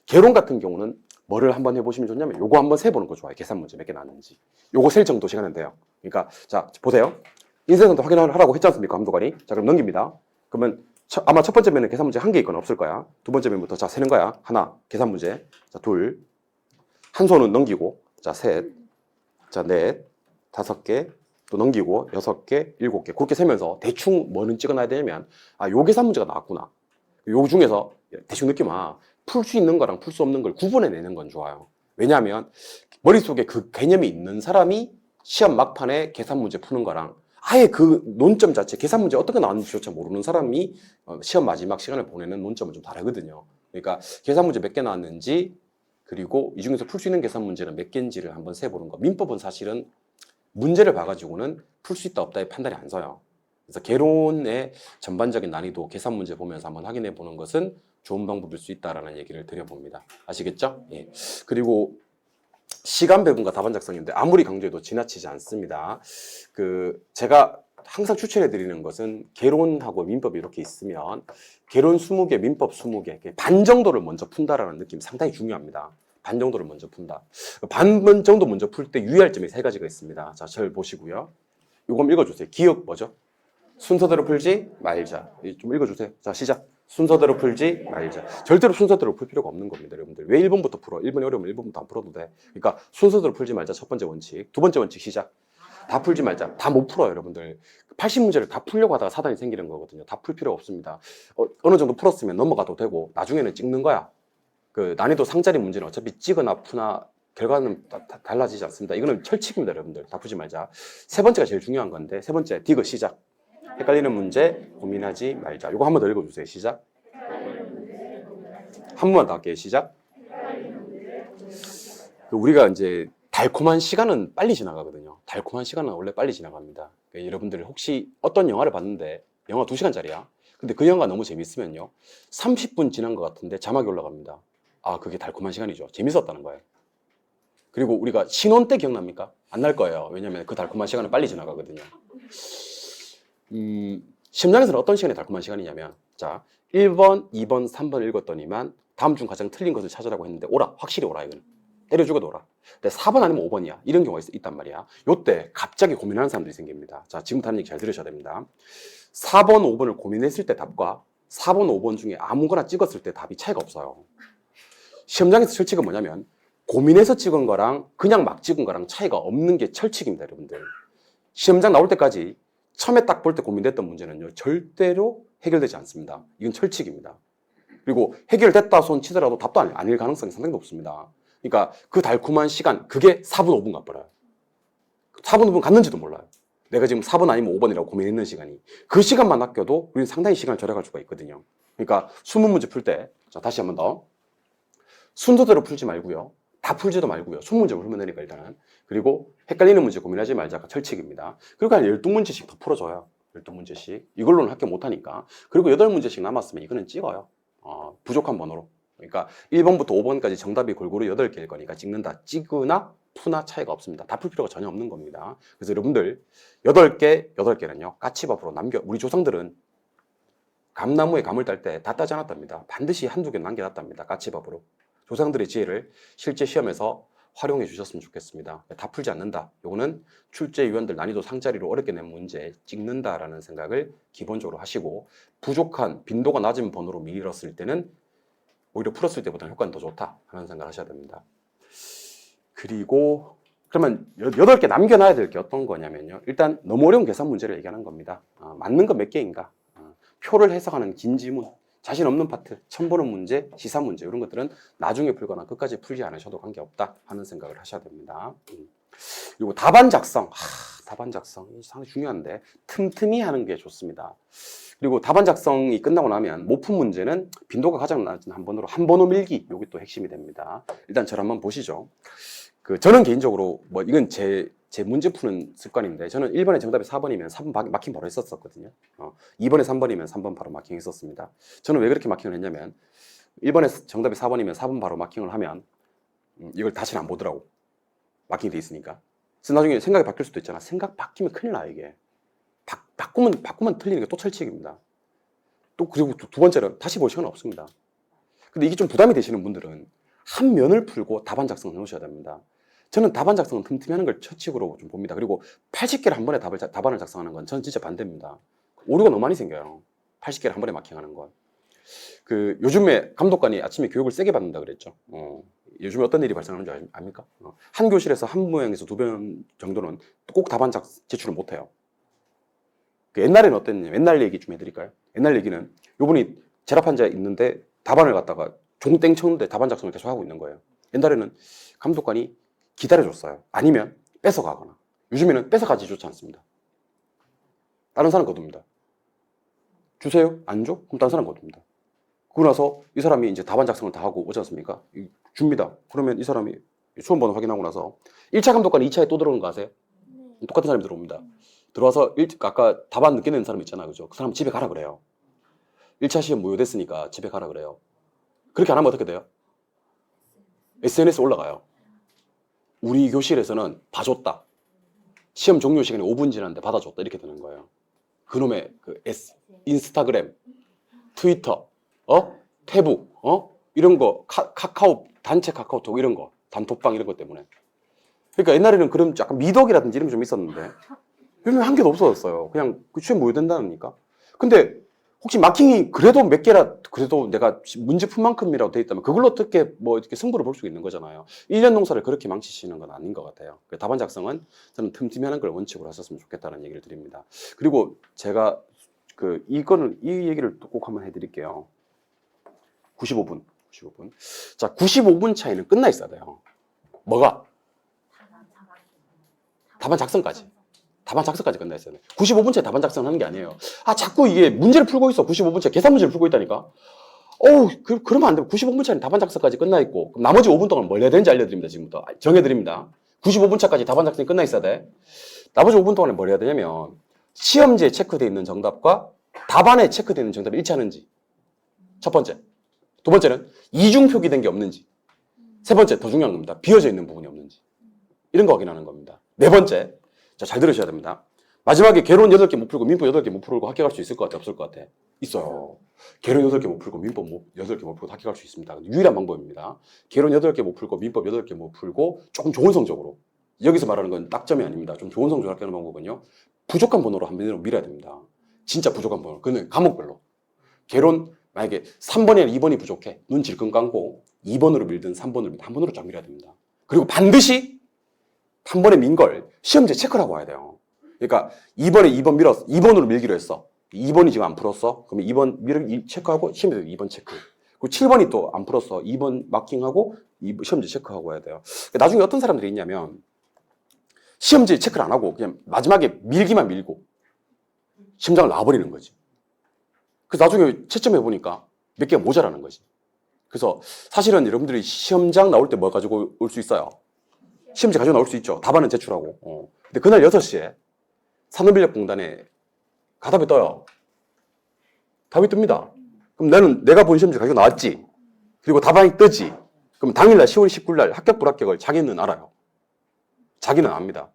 Speaker 1: 개론 같은 경우는 뭐를 한번 해보시면 좋냐면 요거 한번 세보는 거 좋아요. 계산 문제 몇 개 나왔는지. 요거 셀 정도 시간은 돼요. 그러니까 자 보세요. 인쇄 상태 확인하라고 했지 않습니까? 감독관이. 자 그럼 넘깁니다. 그러면 아마 첫 번째 면은 계산 문제 한 개 있거나 없을 거야. 두 번째 면부터 자 세는 거야. 하나 계산 문제. 자 둘. 한 손은 넘기고. 자 셋. 자 넷. 5개. 또 넘기고 6개, 7개 그렇게 세면서 대충 뭐는 찍어놔야 되냐면 요 계산 문제가 나왔구나. 요 중에서 대충 느낌 와. 풀 수 있는 거랑 풀 수 없는 걸 구분해내는 건 좋아요. 왜냐하면 머릿속에 그 개념이 있는 사람이 시험 막판에 계산 문제 푸는 거랑 아예 그 논점 자체, 계산 문제 어떻게 나왔는지조차 모르는 사람이 시험 마지막 시간을 보내는 논점은 좀 다르거든요. 그러니까 계산 문제 몇 개 나왔는지, 그리고 이 중에서 풀 수 있는 계산 문제는 몇 개인지를 한번 세보는 거. 민법은 사실은 문제를 봐가지고는 풀 수 있다 없다의 판단이 안 서요. 그래서 개론의 전반적인 난이도, 계산 문제 보면서 한번 확인해 보는 것은 좋은 방법일 수 있다라는 얘기를 드려봅니다. 아시겠죠? 예. 그리고 시간 배분과 답안 작성인데 아무리 강조해도 지나치지 않습니다. 제가 항상 추천해 드리는 것은 개론하고 민법이 이렇게 있으면 개론 20개, 민법 20개, 반 정도를 먼저 푼다라는 느낌이 상당히 중요합니다. 반 정도를 먼저 푼다. 반 정도 먼저 풀 때 유의할 점이 3가지가 있습니다. 자, 절 보시고요. 요거 한번 읽어주세요. 기억 뭐죠? 순서대로 풀지 말자. 좀 읽어주세요. 자, 시작. 순서대로 풀지 말자. 절대로 순서대로 풀 필요가 없는 겁니다, 여러분들. 왜 1번부터 풀어? 1번이 어려우면 1번부터 안 풀어도 돼. 그러니까 순서대로 풀지 말자. 첫 번째 원칙. 두 번째 원칙 시작. 다 풀지 말자. 다 못 풀어요, 여러분들. 80문제를 다 풀려고 하다가 사단이 생기는 거거든요. 다 풀 필요 없습니다. 어느 정도 풀었으면 넘어가도 되고 나중에는 찍는 거야. 난이도 상자리 문제는 어차피 찍거나 푸나 결과는 달라지지 않습니다. 이거는 철칙입니다, 여러분들. 다 풀지 말자. 세 번째가 제일 중요한 건데, 세 번째 디귿 시작. 헷갈리는 문제 고민하지 말자. 이거 한 번 더 읽어주세요. 시작. 한 번만 더 할게요. 시작. 우리가 이제 달콤한 시간은 빨리 지나가거든요. 달콤한 시간은 원래 빨리 지나갑니다. 그러니까 여러분들 혹시 어떤 영화를 봤는데 영화 2시간짜리야. 근데 그 영화가 너무 재밌으면요. 30분 지난 것 같은데 자막이 올라갑니다. 아, 그게 달콤한 시간이죠. 재밌었다는 거예요. 그리고 우리가 신혼 때 기억납니까? 안 날 거예요. 왜냐하면 그 달콤한 시간은 빨리 지나가거든요. 시험장에서는 어떤 시간이 달콤한 시간이냐면, 자, 1번, 2번, 3번 읽었더니만 다음 중 가장 틀린 것을 찾으라고 했는데 오라. 확실히 오라. 이거는 때려 죽어도 오라. 근데 4번 아니면 5번이야. 이런 경우가 있단 말이야. 요때 갑자기 고민하는 사람들이 생깁니다. 자, 지금부터 하는 얘기 잘 들으셔야 됩니다. 4번, 5번을 고민했을 때 답과 4번, 5번 중에 아무거나 찍었을 때 답이 차이가 없어요. 시험장에서 철칙은 뭐냐면 고민해서 찍은 거랑 그냥 막 찍은 거랑 차이가 없는 게 철칙입니다, 여러분들. 시험장 나올 때까지 처음에 딱 볼 때 고민됐던 문제는요, 절대로 해결되지 않습니다. 이건 철칙입니다. 그리고 해결됐다 손 치더라도 답도 아닐 가능성이 상당히 높습니다. 그러니까 그 달콤한 시간, 그게 4분, 5분 가버려요. 4분, 5분 갔는지도 몰라요. 내가 지금 4번 아니면 5번이라고 고민했는 시간이. 그 시간만 아껴도 우리는 상당히 시간을 절약할 수가 있거든요. 그러니까 20문제 풀 때, 자, 다시 한 번 더. 순서대로 풀지 말고요. 다 풀지도 말고요. 20문제 풀면 되니까 일단은. 그리고 헷갈리는 문제 고민하지 말자가 철칙입니다. 그리고 한 12문제씩 더 풀어줘요. 12문제씩. 이걸로는 합격 못하니까. 그리고 8문제씩 남았으면 이거는 찍어요. 부족한 번호로. 그러니까 1번부터 5번까지 정답이 골고루 8개일 거니까 찍는다. 찍으나 푸나 차이가 없습니다. 다 풀 필요가 전혀 없는 겁니다. 그래서 여러분들 8개는요. 까치밥으로 남겨. 우리 조상들은 감나무에 감을 딸 때 다 따지 않았답니다. 반드시 한두 개 남겨놨답니다. 까치밥으로. 조상들의 지혜를 실제 시험에서 활용해 주셨으면 좋겠습니다. 다 풀지 않는다. 요거는 출제위원들 난이도 상자리로 어렵게 낸 문제 찍는다라는 생각을 기본적으로 하시고, 부족한 빈도가 낮은 번호로 밀었을 때는 오히려 풀었을 때보다는 효과는 더 좋다 하는 생각을 하셔야 됩니다. 그리고 그러면 8개 남겨놔야 될 게 어떤 거냐면요. 일단 너무 어려운 계산 문제를 얘기하는 겁니다. 맞는 건 몇 개인가? 표를 해석하는 긴 지문, 자신 없는 파트, 처음 보는 문제, 시사 문제 이런 것들은 나중에 풀거나 끝까지 풀지 않으셔도 관계없다 하는 생각을 하셔야 됩니다. 그리고 답안 작성, 답안 작성 상당히 중요한데 틈틈이 하는 게 좋습니다. 그리고 답안 작성이 끝나고 나면 못 푼 문제는 빈도가 가장 낮은 한 번호 밀기, 이게 또 핵심이 됩니다. 일단 저를 한번 보시죠. 저는 개인적으로 이건 제 문제 푸는 습관인데, 저는 1번에 정답이 4번이면 4번 마킹 바로 했었거든요. 2번에 3번이면 3번 바로 마킹 했었습니다. 저는 왜 그렇게 마킹을 했냐면 1번에 정답이 4번이면 4번 바로 마킹을 하면 이걸 다시는 안 보더라고. 마킹이 돼 있으니까. 그래서 나중에 생각이 바뀔 수도 있잖아. 생각 바뀌면 큰일 나, 이게. 바꾸면 틀리는 게 또 철칙입니다. 또 그리고 두 번째는 다시 볼 시간은 없습니다. 근데 이게 좀 부담이 되시는 분들은 한 면을 풀고 답안 작성을 해놓으셔야 됩니다. 저는 답안 작성은 틈틈이 하는 걸 처칙으로 좀 봅니다. 그리고 80개를 한 번에 답안을 작성하는 건 저는 진짜 반대입니다. 오류가 너무 많이 생겨요. 80개를 한 번에 마킹하는 건. 요즘에 감독관이 아침에 교육을 세게 받는다 그랬죠. 요즘에 어떤 일이 발생하는지 압니까? 한 교실에서 한 모양에서 2명 정도는 꼭 답안 제출을 못해요. 옛날에는 어땠냐? 옛날 얘기 좀 해드릴까요? 옛날 얘기는 요분이 재랍환자 있는데 답안을 갖다가 종땡 쳤는데 답안 작성을 계속 하고 있는 거예요. 옛날에는 감독관이 기다려줬어요. 아니면 뺏어가거나. 요즘에는 뺏어가지 좋지 않습니다. 다른 사람 거둡니다. 주세요? 안 줘? 그럼 다른 사람 거둡니다. 그러고 나서 이 사람이 이제 답안 작성을 다 하고 오지 않습니까? 줍니다. 그러면 이 사람이 수험번호 확인하고 나서 1차 감독관이 2차에 또 들어오는 거 아세요? 똑같은 사람이 들어옵니다. 들어와서 아까 답안 늦게 낸 사람 있잖아요. 그죠? 그 사람 집에 가라 그래요. 1차 시험 무효됐으니까 집에 가라 그래요. 그렇게 안 하면 어떻게 돼요? SNS 올라가요. 우리 교실에서는 봐줬다. 시험 종료 시간이 5분 지났는데 받아줬다. 이렇게 되는 거예요. 그놈의 인스타그램, 트위터, 페북, 이런 거, 카카오, 단체 카카오톡 이런 거, 단톡방 이런 것 때문에. 그러니까 옛날에는 그런 약간 미덕이라든지 이런 게 좀 있었는데 요즘에 한 개도 없어졌어요. 그냥 그 시험 무효된다니까. 근데 혹시 마킹이 그래도 몇 개라 그래도 내가 문제 푼 만큼이라도 돼 있다면 그걸로 어떻게 뭐 이렇게 승부를 볼 수 있는 거잖아요. 1년 농사를 그렇게 망치시는 건 아닌 것 같아요. 답안 작성은 저는 틈틈이 하는 걸 원칙으로 하셨으면 좋겠다는 얘기를 드립니다. 그리고 제가 이 얘기를 또 꼭 한번 해드릴게요. 95분. 자, 95분 차이는 끝나 있어야 돼요. 뭐가? 답안 작성까지. 답안 작성까지 끝나 있어야 돼. 95분 차에 답안 작성을 하는 게 아니에요. 자꾸 이게 문제를 풀고 있어. 95분 차에 계산 문제를 풀고 있다니까. 그러면 안 돼요. 95분 차에 답안 작성까지 끝나 있고, 그럼 나머지 5분 동안 뭘 해야 되는지 알려드립니다. 지금부터. 정해드립니다. 95분 차까지 답안 작성이 끝나 있어야 돼. 나머지 5분 동안에 뭘 해야 되냐면, 시험지에 체크되어 있는 정답과 답안에 체크되어 있는 정답이 일치하는지. 첫 번째. 두 번째는 이중 표기된 게 없는지. 세 번째, 더 중요한 겁니다. 비어져 있는 부분이 없는지. 이런 거 확인하는 겁니다. 네 번째. 자, 잘 들으셔야 됩니다. 마지막에 개론 8개 못 풀고 민법 8개 못 풀고 합격할 수 있을 것 같아? 없을 것 같아? 있어요. 개론 8개 못 풀고 민법 8개 못 풀고 합격할 수 있습니다. 유일한 방법입니다. 개론 8개 못 풀고 민법 8개 못 풀고 조금 좋은 성적으로. 여기서 말하는 건 낙점이 아닙니다. 좀 좋은 성적을 합격하는 방법은요. 부족한 번호로 한 번으로 밀어야 됩니다. 진짜 부족한 번호. 그는 과목별로. 개론 만약에 3번이나 2번이 부족해. 눈 질끈 감고 2번으로 밀든 3번으로 밀든 한 번으로 쫙 밀어야 됩니다. 그리고 반드시 한 번에 민 걸 시험지에 체크를 하고 와야 돼요. 그러니까 2번으로 밀기로 했어. 2번이 지금 안 풀었어. 그러면 2번 체크하고 시험지에 2번 체크. 그리고 7번이 또 안 풀었어. 2번 마킹하고 시험지 체크하고 와야 돼요. 나중에 어떤 사람들이 있냐면 시험지에 체크를 안 하고 그냥 마지막에 밀기만 밀고 시험장을 놔버리는 거지. 그래서 나중에 채점해 보니까 몇 개가 모자라는 거지. 그래서 사실은 여러분들이 시험장 나올 때 뭐 가지고 올 수 있어요? 시험지 가지고 나올 수 있죠. 답안은 제출하고. 근데 그날 6시에 산업인력공단에 가답이 떠요. 답이 뜹니다. 그럼 내가 본 시험지 가지고 나왔지. 그리고 답안이 뜨지. 그럼 당일날 10월 19일 합격 불합격을 자기는 알아요. 자기는 압니다.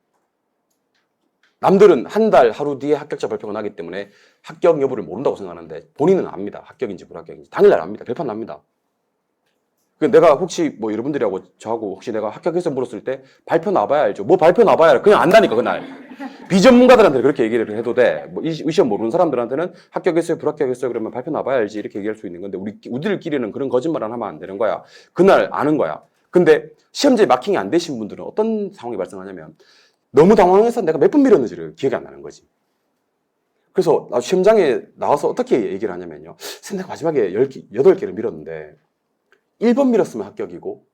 Speaker 1: 남들은 한 달 하루 뒤에 합격자 발표가 나기 때문에 합격 여부를 모른다고 생각하는데 본인은 압니다. 합격인지 불합격인지. 당일날 압니다. 별판 납니다. 내가 혹시 뭐 여러분들하고 저하고 혹시 내가 합격해서 물었을 때 발표 나봐야 알죠. 뭐 발표 나봐야 알아. 그냥 안다니까 그날. 비전문가들한테 그렇게 얘기를 해도 돼. 뭐 이 시험 모르는 사람들한테는 합격했어요, 불합격했어요. 그러면 발표 나봐야 알지 이렇게 얘기할 수 있는 건데 우리들끼리는 그런 거짓말을 하면 안 되는 거야. 그날 아는 거야. 근데 시험지에 마킹이 안 되신 분들은 어떤 상황이 발생하냐면 너무 당황해서 내가 몇 번 밀었는지를 기억이 안 나는 거지. 그래서 나 시험장에 나와서 어떻게 얘기를 하냐면요. 선생님 내가 마지막에 8개를 밀었는데 1번 밀었으면 합격이고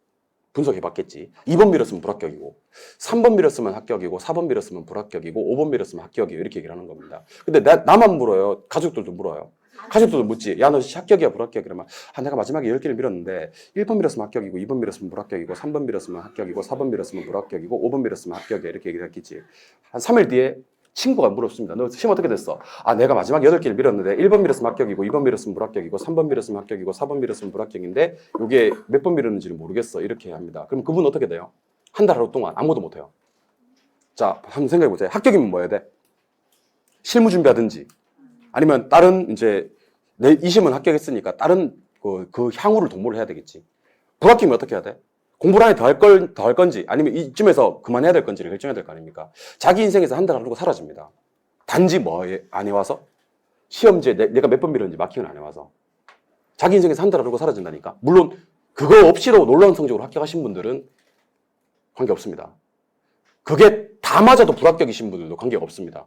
Speaker 1: 분석해봤겠지. 2번 밀었으면 불합격이고 3번 밀었으면 합격이고 4번 밀었으면 불합격이고 5번 밀었으면 합격이에요. 이렇게 얘기를 하는 겁니다. 근데 나만 물어요. 가족들도 물어요. 가족들도 묻지. 야, 너 합격이야 불합격이야? 그러면 내가 마지막에 10개를 밀었는데 1번 밀었으면 합격이고 2번 밀었으면 불합격이고 3번 밀었으면 합격이고 4번 밀었으면 불합격이고 5번 밀었으면 합격이야. 이렇게 얘기를 했겠지. 한 3일 뒤에 친구가 물었습니다. 너 시험 어떻게 됐어? 내가 마지막 8개를 밀었는데 1번 밀었으면 합격이고 2번 밀었으면 불합격이고 3번 밀었으면 합격이고 4번 밀었으면 불합격인데 이게 몇 번 밀었는지를 모르겠어. 이렇게 합니다. 그럼 그분 어떻게 돼요? 한 달 하루 동안 아무것도 못해요. 자, 한번 생각해 보세요. 합격이면 뭐 해야 돼? 실무 준비하든지 아니면 다른 이제 이 시험은 합격했으니까 다른 그 향후를 도모를 해야 되겠지. 불합격이면 어떻게 해야 돼? 공부를 안에 더 할 건지 아니면 이쯤에서 그만해야 될 건지를 결정해야 될 거 아닙니까? 자기 인생에서 한 달 하루가 사라집니다. 단지 뭐에 안 해와서? 시험지에 내가 몇 번 밀었는지 마킹을 안 해와서. 자기 인생에서 한 달 하루가 사라진다니까? 물론 그거 없이도 놀라운 성적으로 합격하신 분들은 관계없습니다. 그게 다 맞아도 불합격이신 분들도 관계가 없습니다.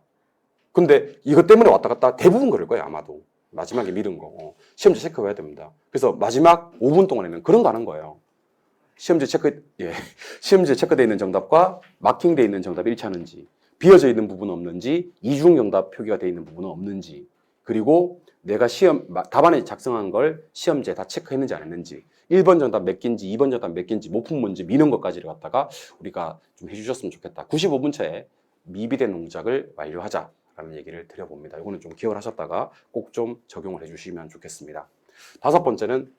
Speaker 1: 근데 이것 때문에 왔다 갔다 대부분 그럴 거예요, 아마도. 마지막에 미룬 거. 시험지 체크해야 됩니다. 그래서 마지막 5분 동안에는 그런 거 하는 거예요. 시험지 체크되어 있는 정답과 마킹되어 있는 정답이 일치하는지, 비어져 있는 부분은 없는지, 이중 정답 표기가 되어 있는 부분은 없는지, 그리고 내가 답안에 작성한 걸 시험지에 다 체크했는지 안 했는지, 1번 정답 몇 개인지, 2번 정답 몇 개인지, 모품 뭔지 미는 것까지를 갖다가 우리가 좀 해주셨으면 좋겠다. 95분 차에 미비된 동작을 완료하자라는 얘기를 드려봅니다. 이거는 좀 기억을 하셨다가 꼭 좀 적용을 해주시면 좋겠습니다. 5번째는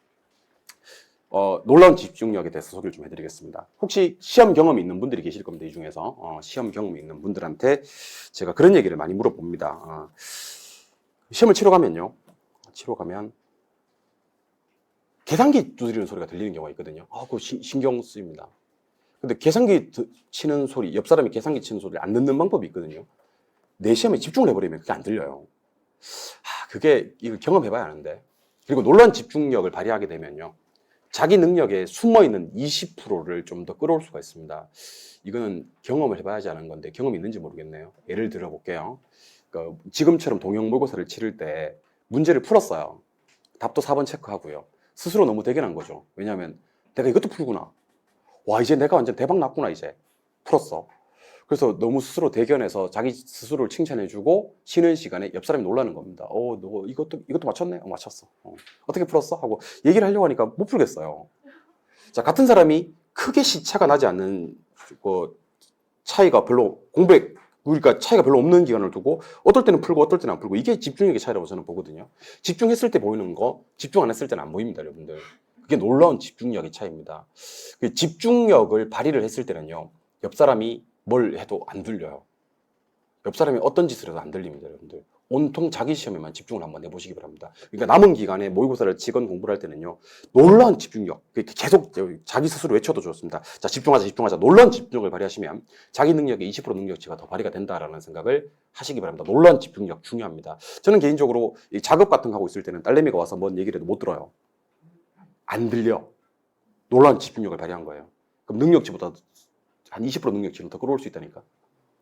Speaker 1: 놀라운 집중력에 대해서 소개를 좀 해드리겠습니다. 혹시 시험 경험이 있는 분들이 계실 겁니다. 이 중에서 시험 경험이 있는 분들한테 제가 그런 얘기를 많이 물어봅니다. 시험을 치러 가면 계산기 두드리는 소리가 들리는 경우가 있거든요. 그거 신경 쓰입니다. 근데 계산기 치는 소리, 옆 사람이 계산기 치는 소리를 안 듣는 방법이 있거든요. 내 시험에 집중을 해버리면 그게 안 들려요. 이거 경험해봐야 하는데. 그리고 놀라운 집중력을 발휘하게 되면요, 자기 능력에 숨어있는 20%를 좀 더 끌어올 수가 있습니다. 이거는 경험을 해봐야지 아는 건데 경험이 있는지 모르겠네요. 예를 들어볼게요. 그러니까 지금처럼 동형 모의고사를 치를 때 문제를 풀었어요. 답도 4번 체크하고요. 스스로 너무 대견한 거죠. 왜냐하면 내가 이것도 풀구나. 와, 이제 내가 완전 대박 났구나. 이제 풀었어. 그래서 너무 스스로 대견해서 자기 스스로를 칭찬해주고 쉬는 시간에 옆 사람이 놀라는 겁니다. 너 이것도 맞췄네? 맞췄어. 어떻게 풀었어? 하고 얘기를 하려고 하니까 못 풀겠어요. 자, 같은 사람이 크게 시차가 나지 않는 차이가 별로 그러니까 차이가 별로 없는 기간을 두고 어떨 때는 풀고 어떨 때는 안 풀고, 이게 집중력의 차이라고 저는 보거든요. 집중했을 때 보이는 거, 집중 안 했을 때는 안 보입니다, 여러분들. 그게 놀라운 집중력의 차이입니다. 그 집중력을 발휘를 했을 때는요, 옆 사람이 뭘 해도 안 들려요. 옆 사람이 어떤 짓을 해도 안 들립니다, 여러분들. 온통 자기 시험에만 집중을 한번 해보시기 바랍니다. 그러니까 남은 기간에 모의고사를 치건 공부를 할 때는요, 놀라운 집중력, 계속 자기 스스로 외쳐도 좋습니다. 자, 집중하자. 놀라운 집중력을 발휘하시면 자기 능력의 20% 능력치가 더 발휘가 된다라는 생각을 하시기 바랍니다. 놀라운 집중력 중요합니다. 저는 개인적으로 작업 같은 거 하고 있을 때는 딸내미가 와서 뭔 얘기를 해도 못 들어요. 안 들려. 놀라운 집중력을 발휘한 거예요. 그럼 능력치보다 한 20% 능력치는 더 끌어올 수 있다니까.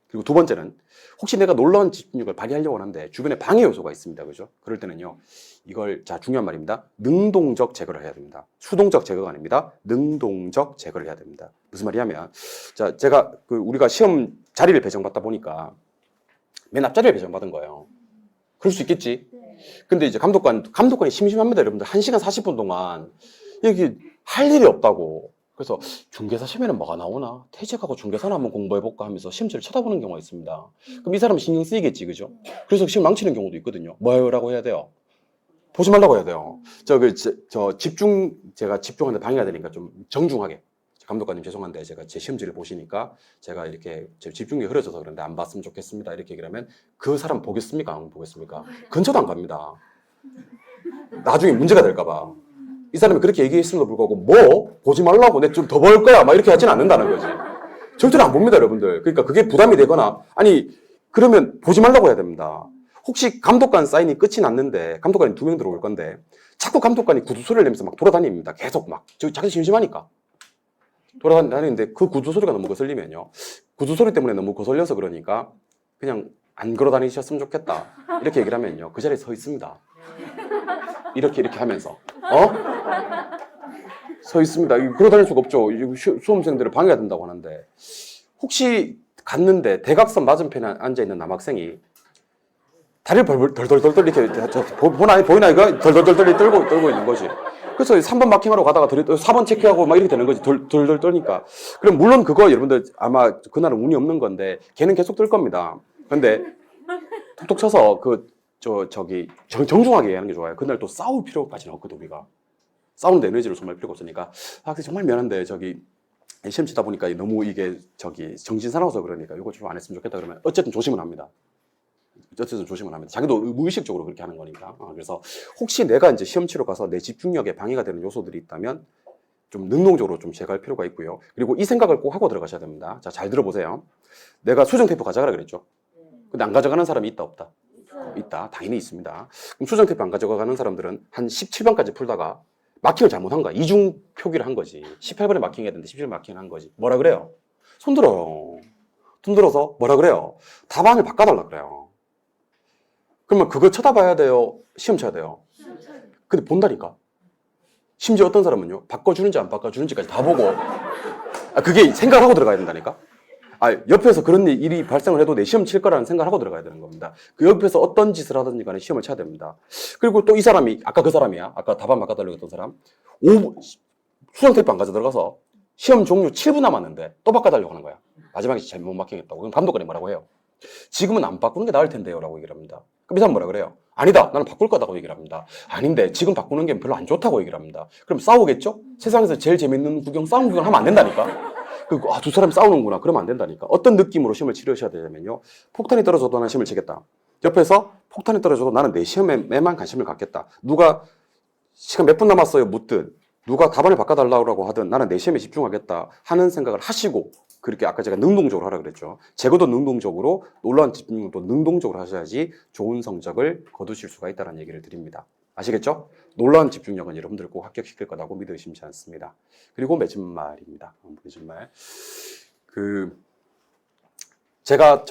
Speaker 1: 그리고 두 번째는, 혹시 내가 놀라운 집중력을 발휘하려고 하는데 주변에 방해 요소가 있습니다. 그죠? 그럴 때는요, 중요한 말입니다. 능동적 제거를 해야 됩니다. 수동적 제거가 아닙니다. 능동적 제거를 해야 됩니다. 무슨 말이냐면, 제가 우리가 시험 자리를 배정받다 보니까 맨 앞자리를 배정받은 거예요. 그럴 수 있겠지? 근데 이제 감독관이 심심합니다, 여러분들. 1시간 40분 동안 여기 할 일이 없다고. 그래서 중개사 시험에는 뭐가 나오나? 퇴직하고 중개사나 한번 공부해볼까 하면서 시험지를 쳐다보는 경우가 있습니다. 그럼 이 사람은 신경 쓰이겠지, 그죠? 그래서 시험 망치는 경우도 있거든요. 뭐라고 해야 돼요? 보지 말라고 해야 돼요. 제가 집중하는데 방해가 되니까 좀 정중하게. 감독관님 죄송한데 제가 제 시험지를 보시니까 제가 이렇게 제 집중력이 흐려져서 그런데 안 봤으면 좋겠습니다. 이렇게 얘기를 하면 그 사람 보겠습니까? 안 보겠습니까? 근처도 안 갑니다. 나중에 문제가 될까봐. 이 사람이 그렇게 얘기했음에도 불구하고 보지 말라고 내 좀 더 벌 거야 막 이렇게 하진 않는다는 거지. 절대로 안 봅니다, 여러분들. 그러니까 그게 부담이 되거나, 그러면 보지 말라고 해야 됩니다. 혹시 감독관 사인이 끝이 났는데 감독관이 2명 들어올 건데 자꾸 감독관이 구두 소리를 내면서 막 돌아다닙니다. 계속 자기 심심하니까 돌아다니는데 그 구두 소리가 너무 거슬리면요, 구두 소리 때문에 너무 거슬려서 그러니까 그냥 안 걸어 다니셨으면 좋겠다 이렇게 얘기를 하면요, 그 자리에 서 있습니다. 이렇게 하면서 서 있습니다. 걸어 다닐 수가 없죠. 수험생들을 방해가 된다고 하는데, 혹시 갔는데 대각선 맞은편에 앉아있는 남학생이 다리를 덜덜덜덜 이렇게 보이나 이거? 덜덜덜덜 떨고 있는 거지. 그래서 3번 마킹하러 가다가 4번 체크하고 막 이렇게 되는 거지. 덜덜 떨니까. 그럼 물론 그거 여러분들 아마 그날은 운이 없는 건데 걔는 계속 뜰 겁니다. 근데 톡톡 쳐서 정중하게 얘기하는 게 좋아요. 그날 또 싸울 필요까지는 없거든, 우리가. 싸우는데 에너지를 소모할 필요가 없으니까. 정말 미안한데 시험 치다 보니까 너무 이게 정신 사나워서 그러니까 이거 좀 안 했으면 좋겠다 그러면 어쨌든 조심은 합니다. 자기도 무의식적으로 그렇게 하는 거니까. 그래서 혹시 내가 이제 시험 치러 가서 내 집중력에 방해가 되는 요소들이 있다면 좀 능동적으로 좀 제거할 필요가 있고요. 그리고 이 생각을 꼭 하고 들어가셔야 됩니다. 자, 잘 들어보세요. 내가 수정 테이프 가져가라 그랬죠. 근데 안 가져가는 사람이 있다, 없다? 있다. 당연히 있습니다. 그럼 수정 테이프 안 가져가는 사람들은 한 17번까지 풀다가 마킹을 잘못한 거야. 이중 표기를 한 거지. 18번에 마킹해야 되는데 17번에 마킹을 한 거지. 뭐라 그래요? 손 들어요. 손 들어서 뭐라 그래요? 답안을 바꿔달라 그래요. 그러면 그거 쳐다봐야 돼요? 시험 쳐야 돼요? 근데 본다니까. 심지어 어떤 사람은요, 바꿔주는지 안 바꿔주는지까지 다 보고, 그게 생각하고 들어가야 된다니까? 옆에서 그런 일이 발생을 해도 내 시험 칠 거라는 생각을 하고 들어가야 되는 겁니다. 그 옆에서 어떤 짓을 하든지 간에 시험을 쳐야 됩니다. 그리고 또 이 사람이, 아까 그 사람이야. 아까 답안 바꿔달라고 했던 사람. 수강 테이프 안 가져 들어가서 시험 종료 7분 남았는데 또 바꿔달라고 하는 거야. 마지막에 잘못 맡기겠다고. 그럼 감독관이 뭐라고 해요? 지금은 안 바꾸는 게 나을 텐데요. 라고 얘기를 합니다. 그럼 이 사람 뭐라 그래요? 아니다. 나는 바꿀 거다고 얘기를 합니다. 아닌데 지금 바꾸는 게 별로 안 좋다고 얘기를 합니다. 그럼 싸우겠죠? 세상에서 제일 재밌는 구경, 싸움 구경 하면 안 된다니까? 두 사람이 싸우는구나. 그러면 안 된다니까. 어떤 느낌으로 시험을 치르셔야 되냐면요. 폭탄이 떨어져도 나는 시험을 치겠다. 옆에서 폭탄이 떨어져도 나는 내 시험에만 관심을 갖겠다. 누가 시간 몇 분 남았어요 묻든, 누가 답안을 바꿔달라고 하든 나는 내 시험에 집중하겠다 하는 생각을 하시고, 그렇게 아까 제가 능동적으로 하라 그랬죠. 제거도 능동적으로, 놀라운 집중력도 능동적으로 하셔야지 좋은 성적을 거두실 수가 있다는 얘기를 드립니다. 아시겠죠? 놀라운 집중력은 여러분들 꼭 합격시킬 거라고 믿어 의심치 않습니다. 그리고 맺은말입니다. 맺은말. 제가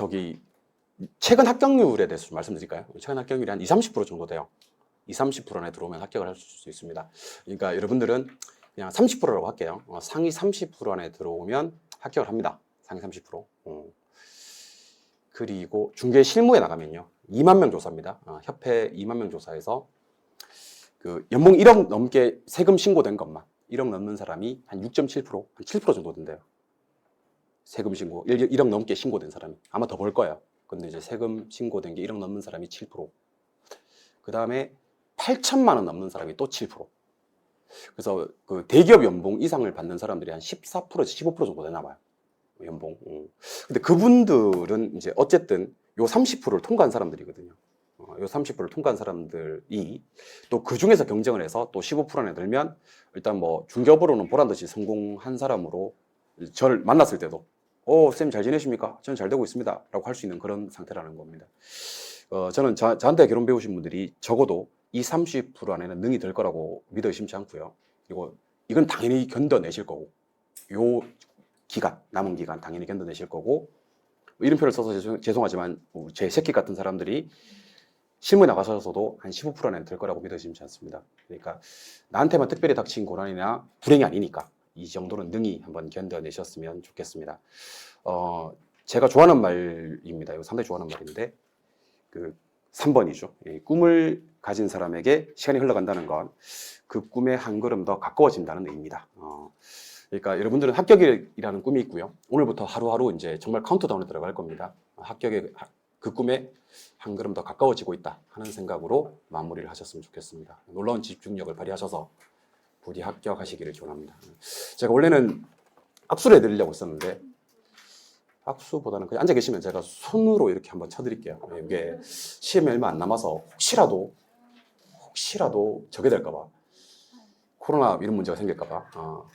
Speaker 1: 최근 합격률에 대해서 좀 말씀드릴까요? 최근 합격률이 한 20-30% 정도 돼요. 20-30% 안에 들어오면 합격을 할 수 있습니다. 그러니까 여러분들은 그냥 30%라고 할게요. 상위 30% 안에 들어오면 합격을 합니다. 상위 30%. 그리고 중개 실무에 나가면요. 2만 명 조사입니다. 협회 2만 명 조사에서 연봉 1억 넘게 세금 신고된 것만 1억 넘는 사람이 한 6.7%, 한 7% 정도 된대요. 세금 신고 1억 넘게 신고된 사람이 아마 더 벌 거예요. 근데 이제 세금 신고된 게 1억 넘는 사람이 7%. 그 다음에 8천만 원 넘는 사람이 또 7%. 그래서 대기업 연봉 이상을 받는 사람들이 한 14%에서 15% 정도 되나 봐요. 연봉. 근데 그분들은 이제 어쨌든 요 30%를 통과한 사람들이거든요. 요 30%를 통과한 사람들이 또 그 중에서 경쟁을 해서 또 15% 안에 들면 일단 뭐 중개업으로는 보란듯이 성공한 사람으로 저를 만났을 때도 쌤 잘 지내십니까? 저는 잘 되고 있습니다. 라고 할 수 있는 그런 상태라는 겁니다. 저는 저한테 결혼 배우신 분들이 적어도 이 30% 안에는 능이 될 거라고 믿어 의심치 않고요. 그리고 이건 당연히 견뎌내실 거고, 요 남은 기간 당연히 견뎌내실 거고, 이름표를 써서 죄송하지만 제 새끼 같은 사람들이 실무에 나가셔서도 한 15% 안에 될 거라고 믿어 의심치 않습니다. 그러니까 나한테만 특별히 닥친 고난이나 불행이 아니니까 이 정도는 능히 한번 견뎌내셨으면 좋겠습니다. 제가 좋아하는 말입니다. 이거 상당히 좋아하는 말인데 3번이죠. 꿈을 가진 사람에게 시간이 흘러간다는 건 그 꿈에 한 걸음 더 가까워진다는 의미입니다. 그러니까 여러분들은 합격이라는 꿈이 있고요. 오늘부터 하루하루 이제 정말 카운트다운에 들어갈 겁니다. 그 꿈에 한 걸음 더 가까워지고 있다 하는 생각으로 마무리를 하셨으면 좋겠습니다. 놀라운 집중력을 발휘하셔서 부디 합격하시기를 기원합니다. 제가 원래는 악수를 해드리려고 했었는데 악수보다는 그냥 앉아 계시면 제가 손으로 이렇게 한번 쳐드릴게요. 이게 시험이 얼마 안 남아서 혹시라도 저게 될까봐, 코로나 이런 문제가 생길까봐.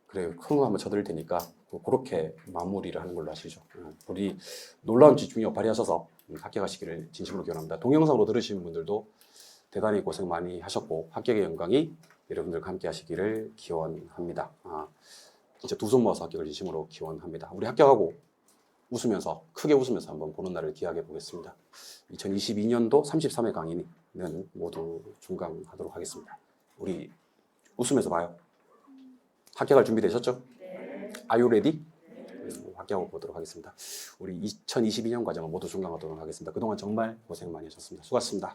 Speaker 1: 그래요. 손으로 한번 쳐드릴 테니까 그렇게 마무리를 하는 걸로 하시죠. 우리 놀라운 집중력 발휘하셔서 합격하시기를 진심으로 기원합니다. 동영상으로 들으시는 분들도 대단히 고생 많이 하셨고 합격의 영광이 여러분들과 함께 하시기를 기원합니다. 진짜 두 손 모아서 합격을 진심으로 기원합니다. 우리 합격하고 크게 웃으면서 한번 보는 날을 기약해 보겠습니다. 2022년도 33회 강의는 모두 중강하도록 하겠습니다. 우리 웃으면서 봐요. 합격할 준비 되셨죠? 네. Are you ready? 합격하고 보도록 하겠습니다. 우리 2022년 과정은 모두 중강하도록 하겠습니다. 그동안 정말 고생 많이 하셨습니다. 수고하셨습니다.